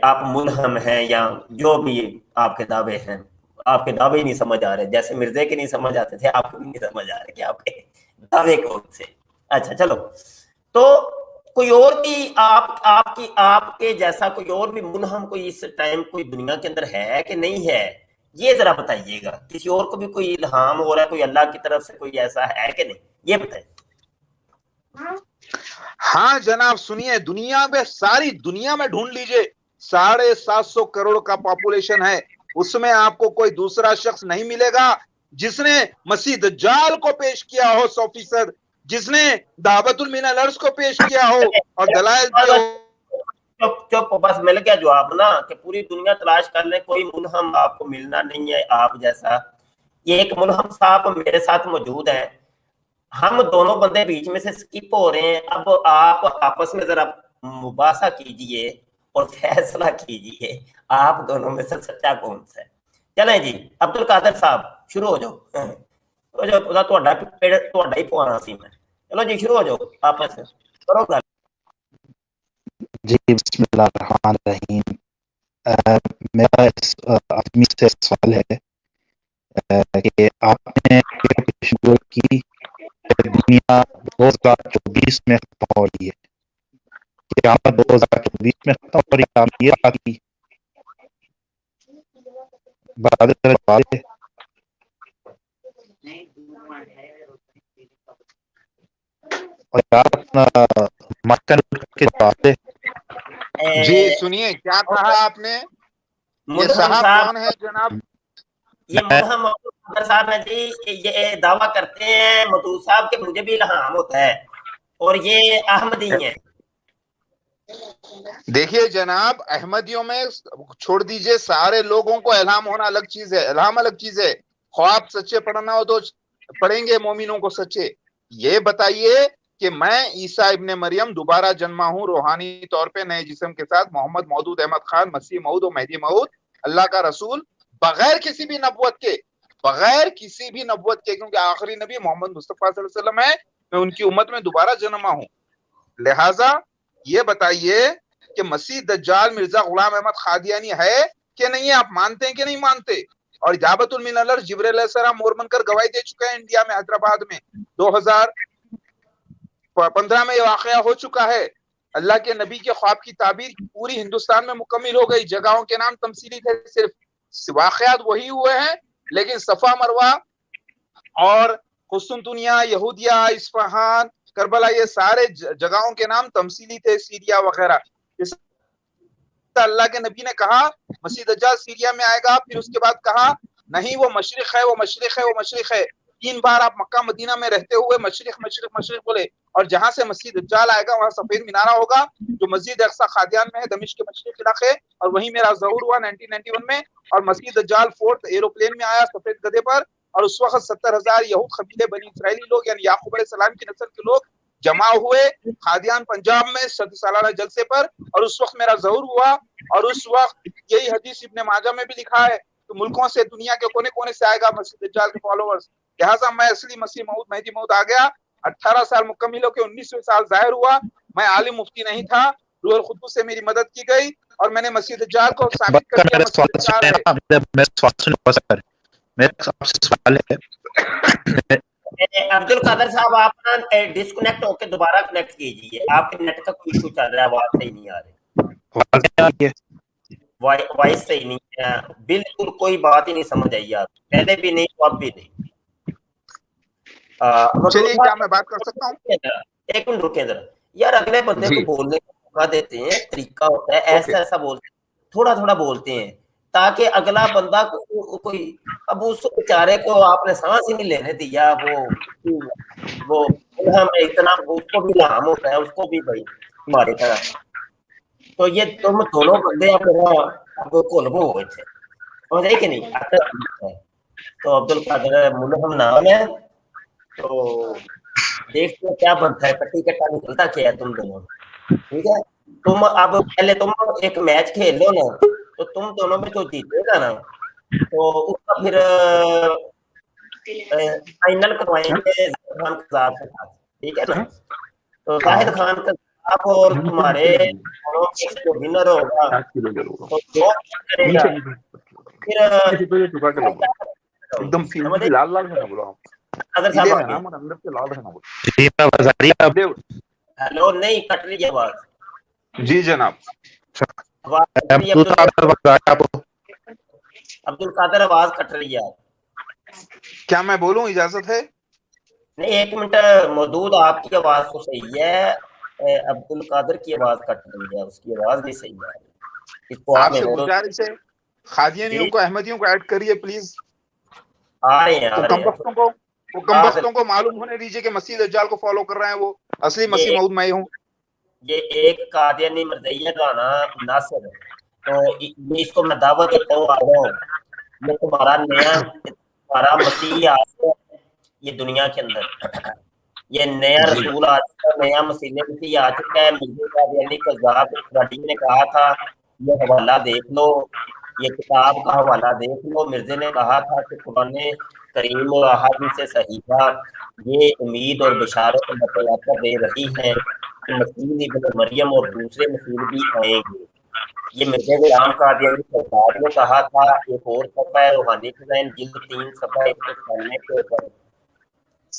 آپ ملہم ہیں, یا جو بھی آپ کے دعوے ہیں. آپ کے دعوے نہیں سمجھ آ رہے, جیسے مرزے کے نہیں سمجھ آتے تھے, آپ کو بھی نہیں سمجھ آ رہے کہ آپ کے دعوے کون سے. اچھا چلو, تو کوئی اور بھی آپ کے جیسا کوئی اور بھی ملہم کوئی اس ٹائم کوئی دنیا کے اندر ہے کہ نہیں ہے, یہ ذرا بتائیے گا. کسی اور کو بھی کوئی الہام ہو رہا ہے, کوئی اللہ کی طرف سے کوئی ایسا ہے کہ نہیں, یہ بتائیے. ہاں جناب سنیے, دنیا میں ساری دنیا میں ڈھونڈ لیجئے, 750 کروڑ کا پاپولیشن ہے, اس میں آپ کو کوئی دوسرا شخص نہیں ملے گا جس نے مسیح دجال کو پیش کیا ہو 100%, جس نے دعوت المین الارض کو پیش کیا ہو اور دلائل دیے ہو. چپ بس مل گیا جواب نا, کہ پوری دنیا تلاش کر لیں, کوئی ملہم آپ کو ملنا نہیں ہے آپ جیسا. یہ ایک ملہم صاحب میرے ساتھ موجود ہیں, ہم دونوں بندے بیچ میں سے سکپ ہو رہے ہیں. اب آپ آپس میں ذرا مباحثہ کیجئے اور فیصلہ کیجئے, آپ دونوں میں سے سچا کون سا ہے. چلیں جی عبد القادر صاحب شروع ہو جاؤ, ہی پوانا سی میں. چلو جی شروع ہو جاؤ, آپس میں کرو گل. جی بسم اللہ الرحمن الرحیم. میرا اس آدمی سے سوال ہے کہ آپ نے پیشگوئی کی دنیا 2024 میں ختم ہو رہی ہے, قیامت 2024 میں ختم ہو رہی ہے، یہ بات کی بات ہے۔ اور آپ اپنا مکن اٹھ کے جواب دے۔ جی سنیے کیا کہا آپ نے، یہ ملہم صاحب صاحب، کون ہے جناب؟ یہ ملہم محمد صاحب ہیں جی، یہ دعویٰ کرتے ہیں مدعو صاحب کہ مجھے بھی الہام ہوتا ہے اور یہ احمدی ہیں۔ دیکھیے جناب، احمدیوں میں چھوڑ دیجئے، سارے لوگوں کو الہام ہونا الگ چیز ہے، الہام الگ چیز ہے۔ خواب سچے پڑھنا ہو تو پڑھیں گے مومنوں کو سچے۔ یہ بتائیے کہ میں عیسیٰ ابن مریم دوبارہ جنما ہوں روحانی طور پہ نئے جسم کے ساتھ، محمد مودود احمد خان مسیح موعود و مہدی موعود اللہ کا رسول، بغیر کسی بھی نبوت کے، بغیر کسی بھی نبوت کے، کیونکہ آخری نبی محمد مصطفیٰ صلی اللہ علیہ وسلم ہے، میں ان کی امت میں دوبارہ جنما ہوں۔ لہٰذا یہ بتائیے کہ مسیح دجال مرزا غلام احمد قادیانی ہے کہ نہیں ہے، آپ مانتے ہیں کہ نہیں مانتے؟ اور اجابت المن الارض جبریل علیہ السلام مور بن کر گواہی دے چکے ہیں انڈیا میں، حیدرآباد میں 2015 میں یہ واقعہ ہو چکا ہے۔ اللہ کے نبی کے خواب کی تعبیر پوری ہندوستان میں مکمل ہو گئی، جگہوں کے نام تمثیلی تھے، صرف واقعات وہی ہوئے ہیں، لیکن صفا مروہ اور قسطنطنیہ، یہودیہ، اصفہان، کربلا، یہ سارے جگہوں کے نام تمثیلی تھے، سیریا وغیرہ۔ اس اللہ کے نبی نے کہا مسیح دجال سیریا میں آئے گا، پھر اس کے بعد کہا نہیں وہ مشرق ہے، وہ مشرق ہے، وہ مشرق ہے۔ 3 بار آپ مکہ مدینہ میں رہتے ہوئے مشرق مشرق مشرق بولے، اور جہاں سے مسیح دجال آئے گا وہاں سفید مینارہ ہوگا جو مسجد اقصی قادیان میں ہے، دمشق کے مشرق علاقے، اور وہیں میرا ظہور ہوا 1991 میں، اور مسیح دجال 4 ایروپلین میں آیا سفید گدھے پر، اور اس وقت 70,000 یہود قبیلے بنی اسرائیلی لوگ یعنی یعقوب علیہ السلام کی نسل کے لوگ جمع ہوئے قادیان پنجاب میں سالانہ جلسے پر، اور اس وقت میرا ظہور ہوا۔ اور اس وقت یہی حدیث ابن ماجہ میں بھی لکھا ہے کہ ملکوں سے، دنیا کے کونے کونے سے آئے گا مسیح دجال کے فالوورز۔ لہٰذا میں اصلی مسیح موعود مہدی موعود آ گیا، 18 سال مکمل ہو کے 19ویں سال ظاہر ہوا۔ میں عالم مفتی نہیں تھا، روح القدس سے میری مدد کی گئی اور میں نے مسیح دجال کو ثابت کر دیا مسیح دجال ہے۔ میرا آپ سے سوال ہے، عبد القادر صاحب آپ ڈسکنیکٹ ہو کے دوبارہ کنیکٹ کیجئے، آپ کے نیٹ کا کوئی ایشو چل رہا ہے، آواز صحیح نہیں آ رہی، وائس صحیح نہیں ہے، بالکل کوئی بات ہی نہیں سمجھ آئی، آپ پہلے بھی نہیں تو اب بھی نہیں۔ چلیے کیا میں بات کر سکتا ہوں؟ ایک منٹ رکیں ذرا یار، اگلے بندے کو بولنے کا موقع دیتے ہیں، طریقہ ہوتا ہے، ایسا ایسا بولتے ہیں، تھوڑا تھوڑا بولتے ہیں تاکہ اگلا بندہ کوئی، اب اس بیچارے کو آپ نے سانس ہی نہیں لینے دیا، وہ اتنا اس کو بھی لام ہوتا ہے، اس کو بھی بھائی تمہاری طرح۔ تو یہ تم دونوں بندے کولبو ہوئے تھے، سمجھ کہ نہیں؟ تو عبد القادر ملہم نام ہے، تو دیکھتے کیا بنتا ہے، کٹی کٹا نکلتا کیا ہے تم دونوں، ٹھیک ہے؟ تم اب پہلے تم ایک میچ کھیل لو نا، تو تم دونوں میں جو جیتے گا نا تو اس کا پھر فائنل کروائیں گے زاہد خان قذاب کے ساتھ، ٹھیک ہے نا؟ تو زاہد خان قذاب اور تمہارے جو ونر ہوگا تو جو کرے گا پھر ہیلو، نہیں کٹ رہی ہے آواز؟ جی جناب۔ عبد القادر آواز کٹ رہی ہے، کیا میں بولوں؟ اجازت ہے؟ نہیں ایک منٹ، مودود آپ کی آواز تو صحیح ہے، عبد القادر کی آواز کٹ رہی ہے، اس کی آواز بھی صحیح ہے، اس کو آپ سے گزارش ہے قادیانیوں کو احمدیوں کو ایڈ کریے پلیز، آ رہے ہیں وہ کمبختوں کو معلوم ہونے دیجیے کہ مسیح دجال کو فالو کر رہے ہیں، وہ اصلی مسیح موعود میں ہوں۔ یہ ایک قادیانی مرزیہ کا نا ناصر، تو اس کو میں دعوت دیتا ہوں، آ جاؤ، یہ تمہارا مسیح یہ دنیا کے اندر یہ نیا رسول آ چکا ہے، نیا مسیح آ چکا ہے، مرزا قادیانی قذاب راڈی نے کہا تھا یہ حوالہ دیکھ لو، یہ کتاب کا حوالہ دیکھ لو، مرزا نے کہا تھا کہ قرآن کریم اور احادیث صحیحہ یہ امید اور بشارت بتاتا دے رہی ہے کہ مسیح ابن مریم اور دوسرے مسیح بھی آئیں گے۔ یہ مرزا غلام قادیانی قذاب نے کہا تھا۔ ایک اور صفحہ ہے روحانی خزائن جلد 3 صفحہ 196 کے اوپر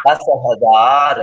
10,000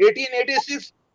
1886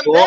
2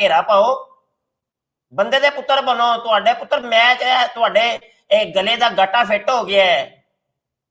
ਘੇਰਾ ਪਾਓ। ਬੰਦੇ ਦੇ ਪੁੱਤਰ ਬਣੋ। ਤੁਹਾਡੇ ਪੁੱਤਰ ਮੈਚ ਹੈ, ਤੁਹਾਡੇ ਇਹ ਗਲੇ ਦਾ ਗਾਟਾ ਫਿੱਟ ਹੋ ਗਿਆ ਹੈ।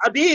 అది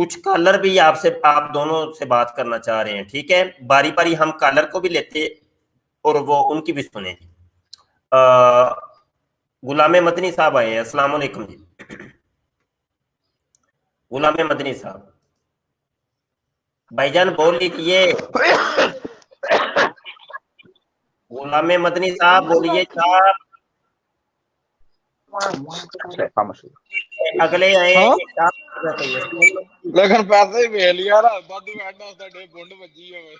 کچھ کالر بھی آپ دونوں سے بات کرنا چاہ رہے ہیں, ٹھیک ہے, باری باری ہم کالر کو بھی لیتے اور وہ ان کی بھی سنیں. غلام مدنی صاحب آئے ہیں. السلام علیکم جی. غلام مدنی صاحب بھائی جان بول لیجیے. غلام مدنی صاحب بولیے صاحب. اگلے آئے لیکن پیسے ہی بھیج لیا نا دادو بیٹھنا ہوتا ڈے گنڈ بجی ہوئے.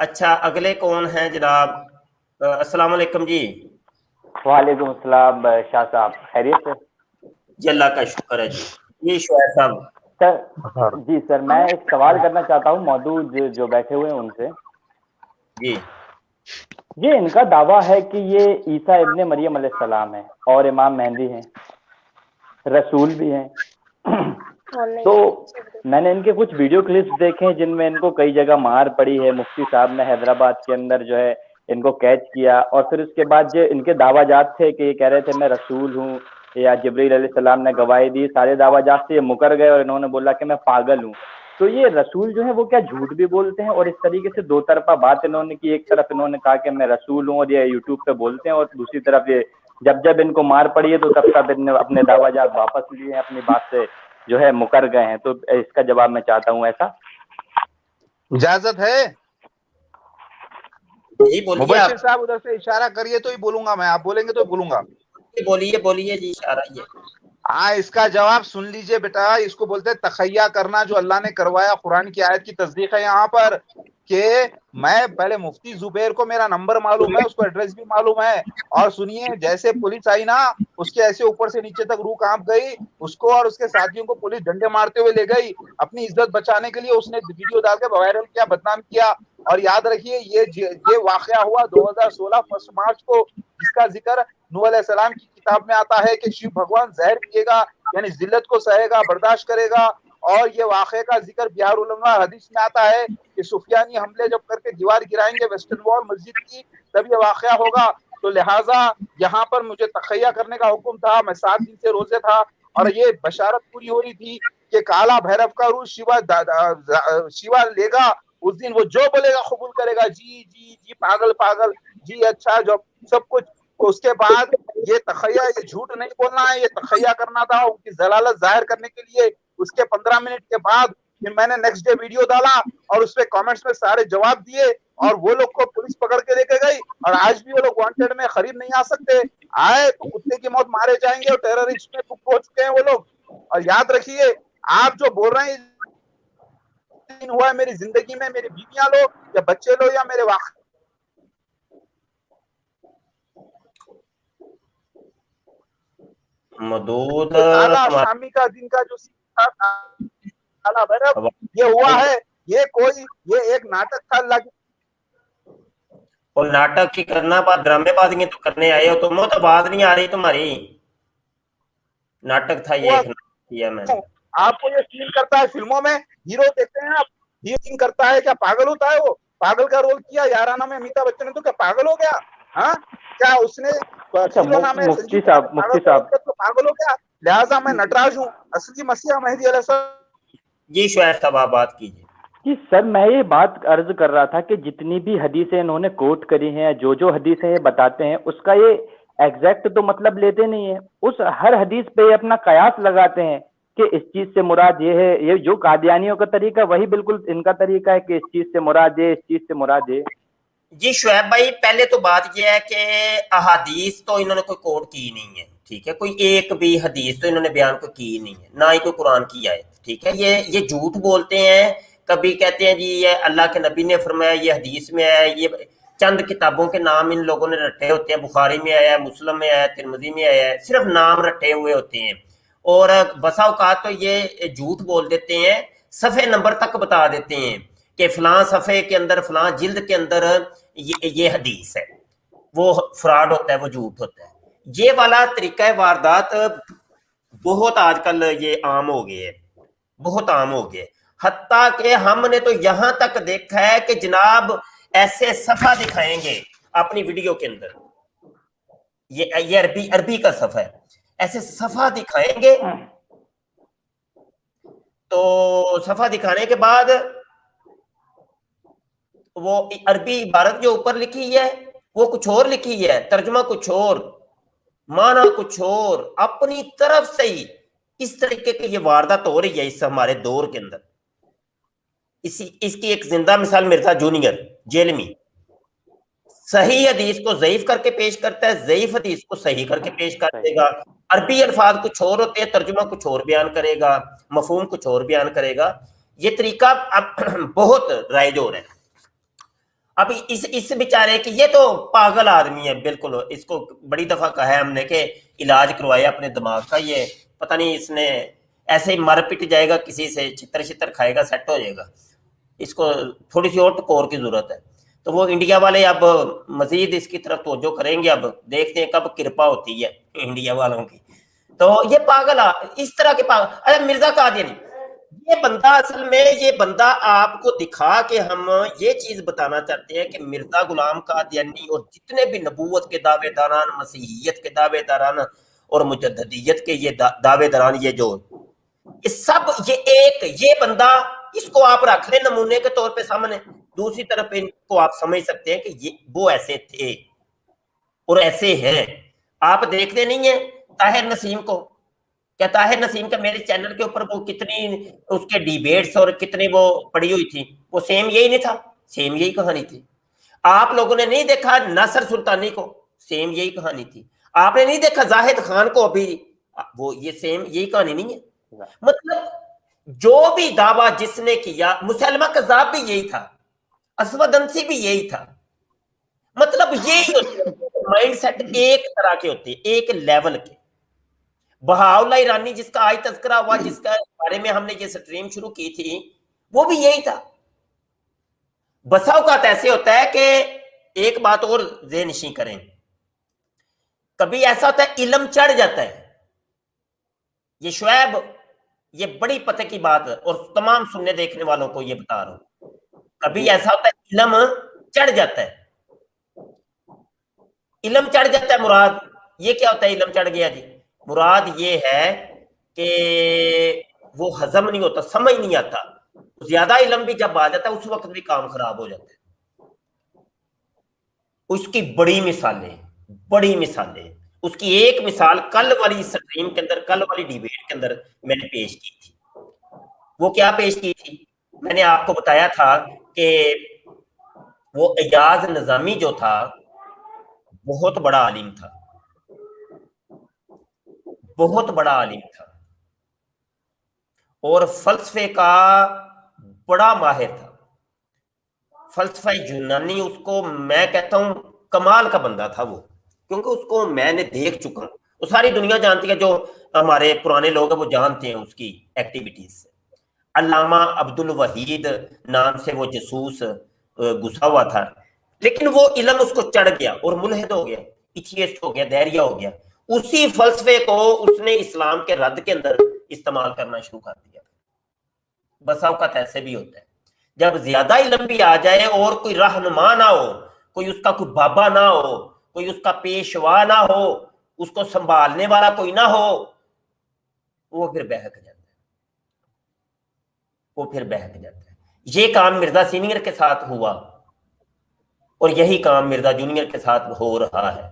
اچھا اگلے کون ہیں جناب؟ السلام علیکم جی. وعلیکم السلام شاہ صاحب, خیریت سے؟ جی اللہ کا شکر ہے جی. جی شعیب صاحب. سر جی سر, میں ایک سوال کرنا چاہتا ہوں موجود جو بیٹھے ہوئے ہیں ان سے. جی یہ ان کا دعویٰ ہے کہ یہ عیسیٰ ابن مریم علیہ السلام ہے اور امام مہدی ہیں, رسول بھی ہیں. تو میں نے ان کے کچھ ویڈیو کلپس دیکھے جن میں ان کو کئی جگہ مار پڑی ہے. مفتی صاحب نے حیدرآباد کے اندر جو ہے ان کو کیچ کیا, اور پھر اس کے بعد جو ان کے دعویٰ جات تھے کہ یہ کہہ رہے تھے میں رسول ہوں, یا جبریل علیہ السلام نے گواہی دی, سارے دعویٰ جات سے یہ مکر گئے اور انہوں نے بولا کہ میں پاگل ہوں. تو یہ رسول جو ہے وہ کیا جھوٹ بھی بولتے ہیں؟ اور اس طریقے سے دو طرفہ بات انہوں نے کی, ایک طرف انہوں نے کہا کہ میں رسول ہوں اور یہ یوٹیوب پہ بولتے ہیں, اور دوسری طرف یہ جب ان کو مار پڑی ہے تو تب ان نے اپنے دعویٰ جات واپس لیے ہیں, اپنی بات سے جو ہے مکر گئے ہیں. تو اس کا جواب میں چاہتا ہوں. ایسا اجازت ہے؟ جی بولیے. مبشر صاحب ادھر سے اشارہ کریے تو ہی بولوں گا میں, آپ بولیں گے تو بولوں گا. بولیے جی, اشارہ یہ. ہاں اس کا جواب سن لیجئے بیٹا. اس کو بولتے ہیں تخیہ کرنا, جو اللہ نے کروایا. قرآن کی آیت کی تصدیق ہے یہاں پر کہ میں پہلے مفتی زبیر کو میرا نمبر معلوم ہے, اس کو ایڈریس بھی معلوم ہے. اور سنیے, جیسے پولیس آئی نا اس کے ایسے اوپر سے نیچے تک روح کانپ گئی. اس کو اور اس کے ساتھیوں کو پولیس ڈنڈے مارتے ہوئے لے گئی. اپنی عزت بچانے کے لیے اس نے ویڈیو ڈال کے وائرل کیا, بدنام کیا. اور یاد رکھیے یہ واقعہ ہوا 2016 1 مارچ کو, جس کا ذکر نوح علیہ السلام کی کتاب میں آتا ہے کہ شیو بھگوان زہر پیے گا, یعنی ذلت کو سہے گا, برداشت کرے گا. اور یہ واقعے کا ذکر بہار علماء حدیث میں آتا ہے کہ سفیانی حملے جب کر کے دیوار گرائیں گے ویسٹرن وال مسجد کی, تب یہ واقعہ ہوگا. تو لہٰذا یہاں پر مجھے تخیہ کرنے کا حکم تھا. میں 7 دن سے روزے تھا اور یہ بشارت پوری ہو رہی تھی کہ کالا بھیرو کا روح شیوا لے گا. اس دن وہ جو بولے گا قبول کرے گا. جی جی جی پاگل پاگل, جی اچھا, جو سب کچھ. اس کے بعد یہ تخیہ, یہ جھوٹ نہیں بولنا ہے, یہ تخیہ کرنا تھا ان کی ضلالت ظاہر کرنے کے لیے. اس کے 15 منٹ کے بعد پھر میں نے نیکسٹ ڈے ویڈیو ڈالا اور اس پہ کامنٹس میں سارے جواب دیے, اور وہ لوگ کو پولیس پکڑ کے لے کے گئی. اور آج بھی وہ لوگ وانٹیڈ میں قریب نہیں آ سکتے. آئے تو کتے کی موت مارے جائیں گے, اور ٹیررسٹ میں بک ہو چکے ہیں وہ لوگ. اور یاد رکھیے, آپ جو بول رہے ہیں ہوا ہے میری زندگی میں, میری بیویاں لو یا بچے لو یا میرے واقع مدود شامی کا دن کا جو کالا بھیرو یہ ہوا ہے, یہ ایک ناٹک تھا اللہ کی. اور ناٹک کی کرنا, ڈرامے بازی تو کرنے آئے ہو, تم تو بات نہیں آ رہی تمہاری. ناٹک تھا یہ, کیا میں نے. آپ کو یہ فیل کرتا ہے فلموں میں ہیرو دیکھتے ہیں آپ, یہ فیل کرتا ہے, کیا پاگل ہوتا ہے وہ؟ پاگل کا رول کیا یارانہ میں امیتابھ بچن نے, تو کیا پاگل ہو گیا؟ ہاں کیا اس نے مفتی صاحب پاگل ہو گیا؟ لہٰذا میں نٹراج ہوں, اصلی مسیح مہدی علیہ السلام. جی شعیب صاحب آپ بات کیجیے. جی سر, میں یہ بات عرض کر رہا تھا کہ جتنی بھی حدیثیں انہوں نے کوٹ کری ہیں, جو حدیثیں یہ بتاتے ہیں, اس کا یہ ایگزیکٹ تو مطلب لیتے نہیں ہیں. اس ہر حدیث پہ یہ اپنا قیاس لگاتے ہیں کہ اس چیز سے مراد یہ ہے. یہ جو قادیانیوں کا طریقہ وہی بالکل ان کا طریقہ ہے کہ اس چیز سے مراد یہ, اس چیز سے مراد یہ. جی شعیب بھائی, پہلے تو بات یہ ہے کہ احادیث تو انہوں نے کوئی کوٹ کی نہیں ہے, ٹھیک ہے. کوئی ایک بھی حدیث تو انہوں نے بیان کو کی نہیں ہے, نہ ہی کوئی قرآن کی آیت, ٹھیک ہے. یہ جھوٹ بولتے ہیں. کبھی کہتے ہیں جی یہ اللہ کے نبی نے فرمایا, یہ حدیث میں ہے. یہ چند کتابوں کے نام ان لوگوں نے رٹے ہوتے ہیں, بخاری میں آیا ہے, مسلم میں آیا ہے, ترمذی میں آیا ہے, صرف نام رٹے ہوئے ہوتے ہیں. اور بسا اوقات تو یہ جھوٹ بول دیتے ہیں, صفحے نمبر تک بتا دیتے ہیں کہ فلاں صفحے کے اندر, فلاں جلد کے اندر یہ حدیث ہے. وہ فراڈ ہوتا ہے, وہ جھوٹ ہوتا ہے. یہ والا طریقہ واردات بہت آج کل یہ عام ہو گئے, بہت عام ہو گئے. حتیٰ کہ ہم نے تو یہاں تک دیکھا ہے کہ جناب ایسے صفحہ دکھائیں گے اپنی ویڈیو کے اندر, یہ عربی کا صفحہ ہے. ایسے صفحہ دکھائیں گے تو صفحہ دکھانے کے بعد وہ عربی عبارت جو اوپر لکھی ہے وہ کچھ اور لکھی ہے, ترجمہ کچھ اور, معنی کچھ اور, اپنی طرف سے ہی اس طریقے کی یہ واردات ہو رہی ہے اس ہمارے دور کے اندر. اس کی ایک زندہ مثال مرزا جونیئر جیلمی, صحیح حدیث کو ضعیف کر کے پیش کرتا ہے, ضعیف حدیث کو صحیح کر کے پیش کر دے گا. عربی الفاظ کچھ اور ہوتے ہیں, ترجمہ کچھ اور بیان کرے گا, مفہوم کچھ اور بیان کرے گا. یہ طریقہ اب بہت رائج ہو رہا ہے. اب اس بیچارے کہ یہ تو پاگل آدمی ہے بالکل, اس کو بڑی دفعہ کہا ہے ہم نے کہ علاج کروایا اپنے دماغ کا, یہ پتہ نہیں اس نے ایسے ہی مر پٹ جائے گا کسی سے, چھتر کھائے گا, سیٹ ہو جائے گا. اس کو تھوڑی سی اور ٹکور کی ضرورت ہے. تو وہ انڈیا والے اب مزید اس کی طرف توجہ کریں گے. اب دیکھتے ہیں کب کرپا ہوتی ہے انڈیا والوں کی. تو یہ پاگل اس طرح کے پاگل. اچھا مرزا قادیانی, یہ بندہ اصل میں یہ بندہ آپ کو دکھا کے ہم یہ چیز بتانا چاہتے ہیں کہ مرزا غلام قادیانی اور جتنے بھی نبوت کے دعوے داران, مسیحیت کے دعوے داران اور مجددیت کے یہ دعوے داران, یہ سب یہ بندہ, اس کو آپ رکھ لیں نمونے کے طور پہ سامنے. دوسری طرف ان کو آپ سمجھ سکتے ہیں کہ وہ ایسے تھے اور ایسے ہیں. آپ دیکھتے نہیں ہیں طاہر نسیم کو, کیا طاہر نسیم کا میرے چینل کے اوپر وہ کتنی اس کے ڈیبیٹس اور کتنی وہ پڑی ہوئی تھی, وہ سیم یہی نہیں تھا, سیم یہی کہانی تھی. آپ لوگوں نے نہیں دیکھا ناصر سلطانی کو, سیم یہی کہانی تھی. آپ نے نہیں دیکھا زاہد خان کو, ابھی وہ یہ سیم یہی کہانی نہیں ہے. مطلب جو بھی دعویٰ جس نے کیا, مسلمہ کذاب بھی یہی تھا, اسود انسی بھی یہی تھا. مطلب یہی مائنڈ سیٹ ایک طرح کے ہوتے ہیں, ایک لیول کے. بہاؤاللہ ایرانی جس کا آج تذکرہ ہوا, جس کا بارے میں ہم نے یہ سٹریم شروع کی تھی, وہ بھی یہی تھا. بسا اوقات ایسے ہوتا ہے کہ ایک بات اور ذہن نشین کریں, کبھی ایسا ہوتا ہے علم چڑھ جاتا ہے. یہ شعیب, یہ بڑی پتہ کی بات ہے اور تمام سننے دیکھنے والوں کو یہ بتا رہا ہوں. کبھی ایسا ہوتا ہے علم چڑھ جاتا ہے, علم چڑھ جاتا ہے. مراد یہ کیا ہوتا ہے علم چڑھ گیا جی؟ مراد یہ ہے کہ وہ ہضم نہیں ہوتا, سمجھ نہیں آتا. زیادہ علم بھی جب آ جاتا ہے اس وقت بھی کام خراب ہو جاتا ہے. اس کی بڑی مثالیں. اس کی ایک مثال کل والی سٹریم کے اندر, کل والی ڈیبیٹ کے اندر میں نے پیش کی تھی. وہ کیا پیش کی تھی؟ میں نے آپ کو بتایا تھا کہ وہ ایاز نظامی جو تھا بہت بڑا عالم تھا, بہت بڑا عالم تھا, اور فلسفے کا بڑا ماہر تھا. فلسفہ یونانی اس کو میں کہتا ہوں کمال کا بندہ تھا وہ, کیونکہ اس کو میں نے دیکھ چکا ہوں. وہ ساری دنیا جانتی ہے, جو ہمارے پرانے لوگ ہیں وہ جانتے ہیں اس کی ایکٹیویٹیز سے. علامہ عبد الوحید نام سے وہ جاسوس گھسا ہوا تھا, لیکن وہ علم اس کو چڑھ گیا اور ملحد ہو گیا, ایتھیسٹ ہو گیا, دہریہ ہو گیا. اسی فلسفے کو اس نے اسلام کے رد کے اندر استعمال کرنا شروع کر دیا. بسا اوقات ایسے بھی ہوتا ہے, جب زیادہ علم بھی آ جائے اور کوئی رہنما نہ ہو, کوئی اس کا کوئی بابا نہ ہو, کوئی اس کا پیشوا نہ ہو, اس کو سنبھالنے والا کوئی نہ ہو, وہ پھر بہک جاتا ہے. یہ کام مرزا سینئر کے ساتھ ہوا اور یہی کام مرزا جونیئر کے ساتھ ہو رہا ہے.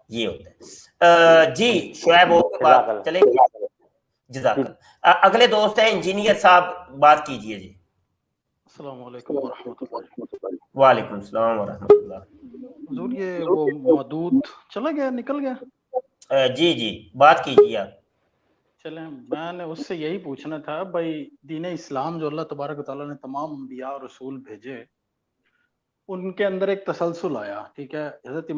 یہ ہوتا ہے جی. شعیب کے بعد چلے گی. جزاک اللہ. اگلے دوست ہیں انجینئر صاحب, بات کیجئے جی. السلام علیکم ورحمۃ اللہ. وعلیکم السلام ورحمۃ اللہ. حضور یہ وہ مودود چلا گیا, نکل گیا؟ جی بات کیجیے آپ. چلیں, میں نے اس سے یہی پوچھنا تھا بھائی, دین اسلام جو اللہ تبارک و تعالیٰ نے تمام انبیاء اور رسول بھیجے, ان کے اندر ایک تسلسل آیا, ٹھیک ہے. حضرت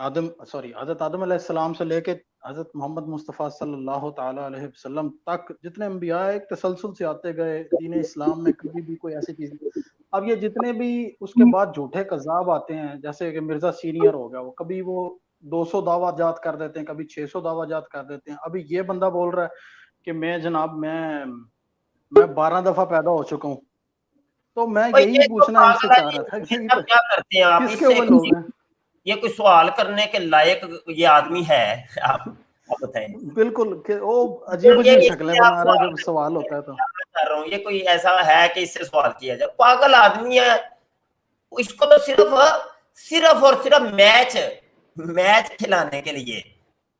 حضرت آدم علیہ السلام سے لے کے حضرت محمد مصطفیٰ صلی اللہ تعالیٰ علیہ وسلم تک جتنے انبیاء ایک تسلسل سے آتے گئے. دین اسلام میں کبھی بھی کوئی ایسی چیز نہیں. اب یہ جتنے بھی اس کے بعد جھوٹے کذاب آتے ہیں, جیسے کہ مرزا سینئر ہو گیا, وہ کبھی وہ 200 دعویٰ جات کر دیتے ہیں, کبھی 600 دعویٰ جات کر دیتے ہیں. ابھی یہ بندہ بول رہا ہے کہ میں جناب میں 12 دفعہ پیدا ہو چکا ہوں. تو میں یہی پوچھنا ان سے چاہ رہا تھا کہ کیا کرتے ہیں آپ کس کے وہ لوگ ہیں؟ یہ کوئی سوال کرنے کے لائق یہ آدمی ہے؟ آپ بتائیں. بالکل کہ وہ عجیب عجیب شکلیں بنا رہا ہے جب سوال ہوتا ہے تو. میں کر رہا ہوں یہ کوئی ایسا ہے کہ اس سے سوال کیا جائے؟ پاگل آدمی ہے. اس کو تو صرف اور صرف میچ کھلانے کے لیے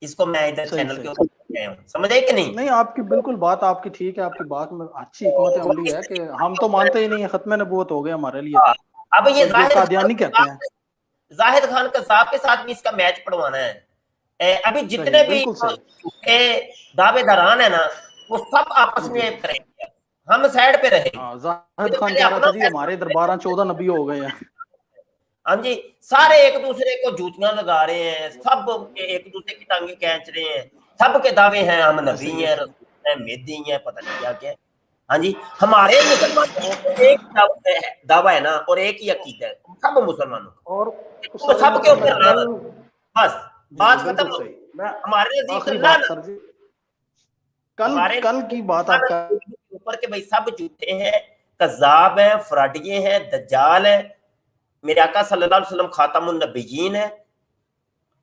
اس کو میں ادھر چینل کے اوپر گیا ہوں. سمجھے کہ نہیں؟ نہیں آپ کی بالکل بات آپ کی ٹھیک ہے, آپ کی بات میں اچھی حکمت عملی ہے کہ ہم تو مانتے ہی نہیں ہیں, ختم نبوت ہو گیا ہمارے لیے. اب یہ قادیانی کہتے ہیں زاہد خان قذاب کے ساتھ بھی اس کا میچ پڑوانا ہے. ابھی جتنے بھی دعوے داران ہیں نا وہ سب آپس میں کریں گے, ہم سائڈ پہ رہیں گے. زاہد خان کہہ رہا تھا جی ہمارے ادھر 12-14 نبی ہو گئے ہیں. ہاں جی, سارے ایک دوسرے کو جوتیاں لگا رہے ہیں, سب ایک دوسرے کی ٹانگیں کھینچ رہے ہیں, سب کے دعوے ہیں ہم نبی ہیں, رسول ہیں, مہدی ہیں, پتہ نہیں کیا کیا. ہاں جی, ہمارے مسلمان ایک دعویٰ ہے نا اور ایک ہی عقیدہ ہے سب مسلمانوں اور سب کے اوپر بس بات ختم. ہمارے کل کی بات آپ کا اوپر کے بھائی سب جھوٹے ہیں, کذاب ہیں, فراڈیے ہیں, دجال ہیں. میرے آقا صلی اللہ علیہ وسلم خاتم النبیین ہے.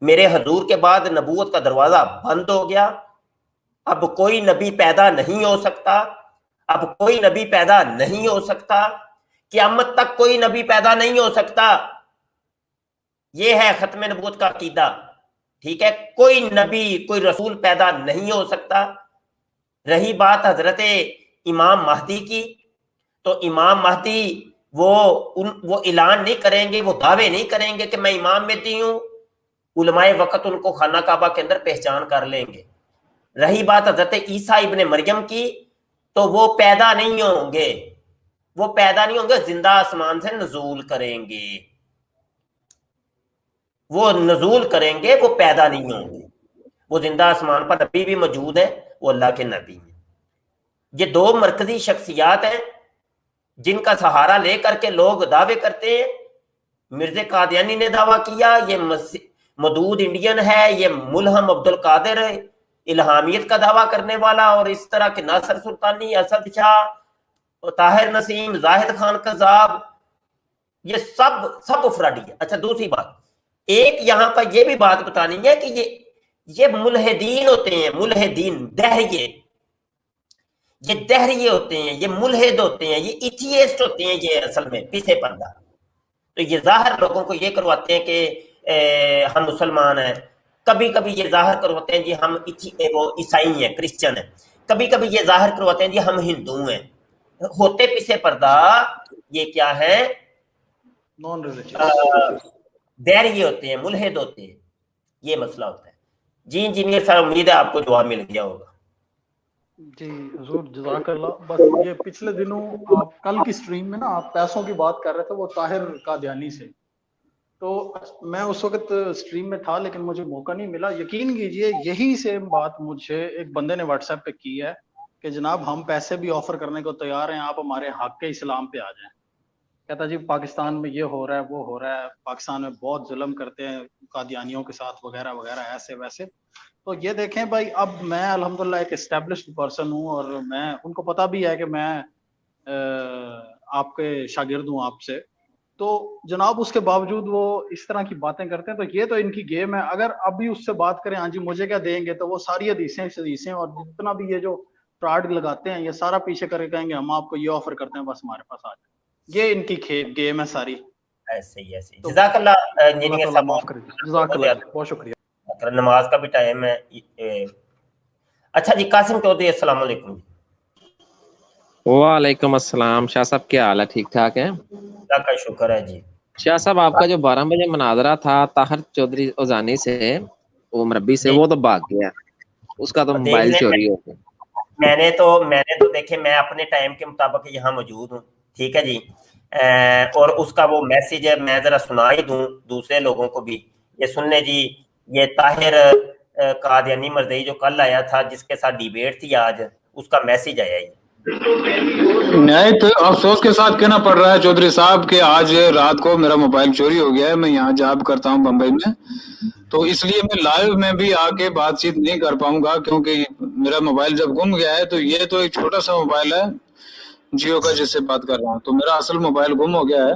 میرے حضور کے بعد نبوت کا دروازہ بند ہو گیا. اب کوئی نبی پیدا نہیں ہو سکتا, اب کوئی نبی پیدا نہیں ہو سکتا, قیامت تک کوئی نبی پیدا نہیں ہو سکتا. یہ ہے ختم نبوت کا عقیدہ. ٹھیک ہے, کوئی نبی کوئی رسول پیدا نہیں ہو سکتا. رہی بات حضرت امام مہدی کی, تو امام مہدی وہ اعلان نہیں کریں گے, وہ دعوے نہیں کریں گے کہ میں امام مہدی ہوں. علماء وقت ان کو خانہ کعبہ کے اندر پہچان کر لیں گے. رہی بات حضرت عیسیٰ ابن مریم کی, تو وہ پیدا نہیں ہوں گے, وہ پیدا نہیں ہوں گے, زندہ آسمان سے نزول کریں گے. وہ نزول کریں گے, وہ پیدا نہیں ہوں گے. وہ زندہ آسمان پر نبی بھی موجود ہے, وہ اللہ کے نبی ہیں. یہ دو مرکزی شخصیات ہیں جن کا سہارا لے کر کے لوگ دعوے کرتے ہیں. مرزا قادیانی نے دعویٰ کیا یہ مدود انڈین ہے, یہ ملہم عبد القادر الہامیت کا دعویٰ کرنے والا, اور اس طرح کے ناصر سلطانی, اسد شاہ, طاہر نسیم, زاہد خان قذاب, یہ سب افرادی ہے. اچھا دوسری بات, ایک یہاں پر یہ بھی بات بتانی ہے کہ یہ ملحدین ہوتے ہیں, ملحدین دہریے, یہ دہریے ہوتے ہیں, یہ ملحد ہوتے ہیں, یہ ایتھیسٹ ہوتے ہیں, یہ اصل میں پیچھے پردہ. تو یہ ظاہر لوگوں کو یہ کرواتے ہیں کہ ہم مسلمان ہیں, کبھی کبھی یہ ظاہر کرواتے ہیں جی ہم وہ عیسائی ہیں, کرسچن ہیں, کبھی کبھی یہ ظاہر کرواتے ہیں جی ہم ہندو ہیں. ہوتے پیچھے پردہ یہ کیا ہے, دہریے ہوتے ہیں, ملحد ہوتے ہیں. یہ مسئلہ ہوتا ہے. جی انجینئر صاحب, امید ہے آپ کو جواب مل گیا ہوگا. جی حضور جزاک اللہ. بس یہ پچھلے دنوں آپ کل کی سٹریم میں نا آپ پیسوں کی بات کر رہے تھے وہ طاہر قادیانی سے, تو میں اس وقت سٹریم میں تھا لیکن مجھے موقع نہیں ملا. یقین کیجئے یہی سیم بات مجھے ایک بندے نے واٹس ایپ پہ کی ہے کہ جناب ہم پیسے بھی آفر کرنے کو تیار ہیں, آپ ہمارے حق کے اسلام پہ آ جائیں. کہتا جی پاکستان میں یہ ہو رہا ہے, وہ ہو رہا ہے, پاکستان میں بہت ظلم کرتے ہیں قادیانیوں کے ساتھ وغیرہ وغیرہ, ایسے ویسے. تو یہ دیکھیں بھائی, اب میں الحمدللہ ایک اسٹیبلشڈ پرسن ہوں, اور میں ان کو پتا بھی ہے کہ میں آپ کے شاگرد ہوں آپ سے, تو جناب اس کے باوجود وہ اس طرح کی باتیں کرتے ہیں. تو یہ تو ان کی گیم ہے. اگر اب بھی اس سے بات کریں ہاں جی مجھے کیا دیں گے, تو وہ ساری حدیثیں اور جتنا بھی یہ جو فراڈ لگاتے ہیں یہ سارا پیچھے کر کے کہیں گے ہم آپ کو یہ آفر کرتے ہیں, بس ہمارے پاس آ جائیں. یہ ان کی گیم ہے ساری. ایسے ہی جزاک اللہ انجینئر صاحب, معاف کریے. جزاک اللہ, بہت شکریہ. نماز کا بھی ٹائم ہے. اچھا جی قاسم چودھری, السلام علیکم. وعلیکم السلام. شاہ صاحب کیا حال ہے, ٹھیک ٹھاک ہے؟ اللہ کا شکر ہے جی. شاہ صاحب آپ کا جو 12 بجے مناظرہ تھا طاہر چودھری اوزانی سے, وہ مربی سے, وہ تو بھاگ گیا, اس کا تو موبائل چوری ہو گیا. میں نے تو دیکھیں میں اپنے ٹائم کے مطابق یہاں موجود ہوں, ٹھیک ہے جی, اور اس کا وہ میسیج ہے میں ذرا سنا ہی دوں دوسرے لوگوں کو بھی. یہ سننے جی, یہ طاہر قادیانی مرزئی جو کل آیا تھا جس کے ساتھ ڈیبیٹ تھی آج, اس کا میسیج آیا. نہایت افسوس کے ساتھ کہنا پڑ رہا ہے چودھری صاحب کہ آج رات کو میرا موبائل چوری ہو گیا ہے. میں یہاں جاب کرتا ہوں بمبئی میں, تو اس لیے میں لائیو میں بھی آ کے بات چیت نہیں کر پاؤں گا, کیونکہ میرا موبائل جب گم گیا ہے, تو یہ تو ایک چھوٹا سا موبائل ہے جیو کا جس سے بات کر رہا ہوں, تو میرا اصل موبائل گم ہو گیا ہے.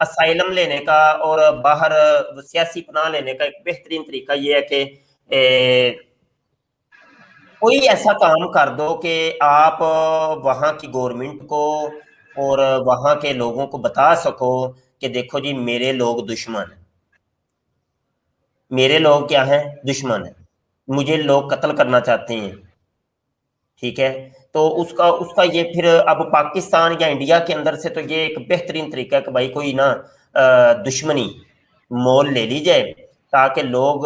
اسائلم لینے کا اور باہر سیاسی پناہ لینے کا ایک بہترین طریقہ یہ ہے کہ کوئی ایسا کام کر دو کہ آپ وہاں کی گورنمنٹ کو اور وہاں کے لوگوں کو بتا سکو کہ دیکھو جی میرے لوگ دشمن ہیں، میرے لوگ کیا ہیں، دشمن ہیں، مجھے لوگ قتل کرنا چاہتے ہیں، ٹھیک ہے. تو اس کا یہ پھر اب پاکستان یا انڈیا کے اندر سے تو یہ ایک بہترین طریقہ ہے کہ بھائی کوئی نا دشمنی مول لے لی جائے تاکہ لوگ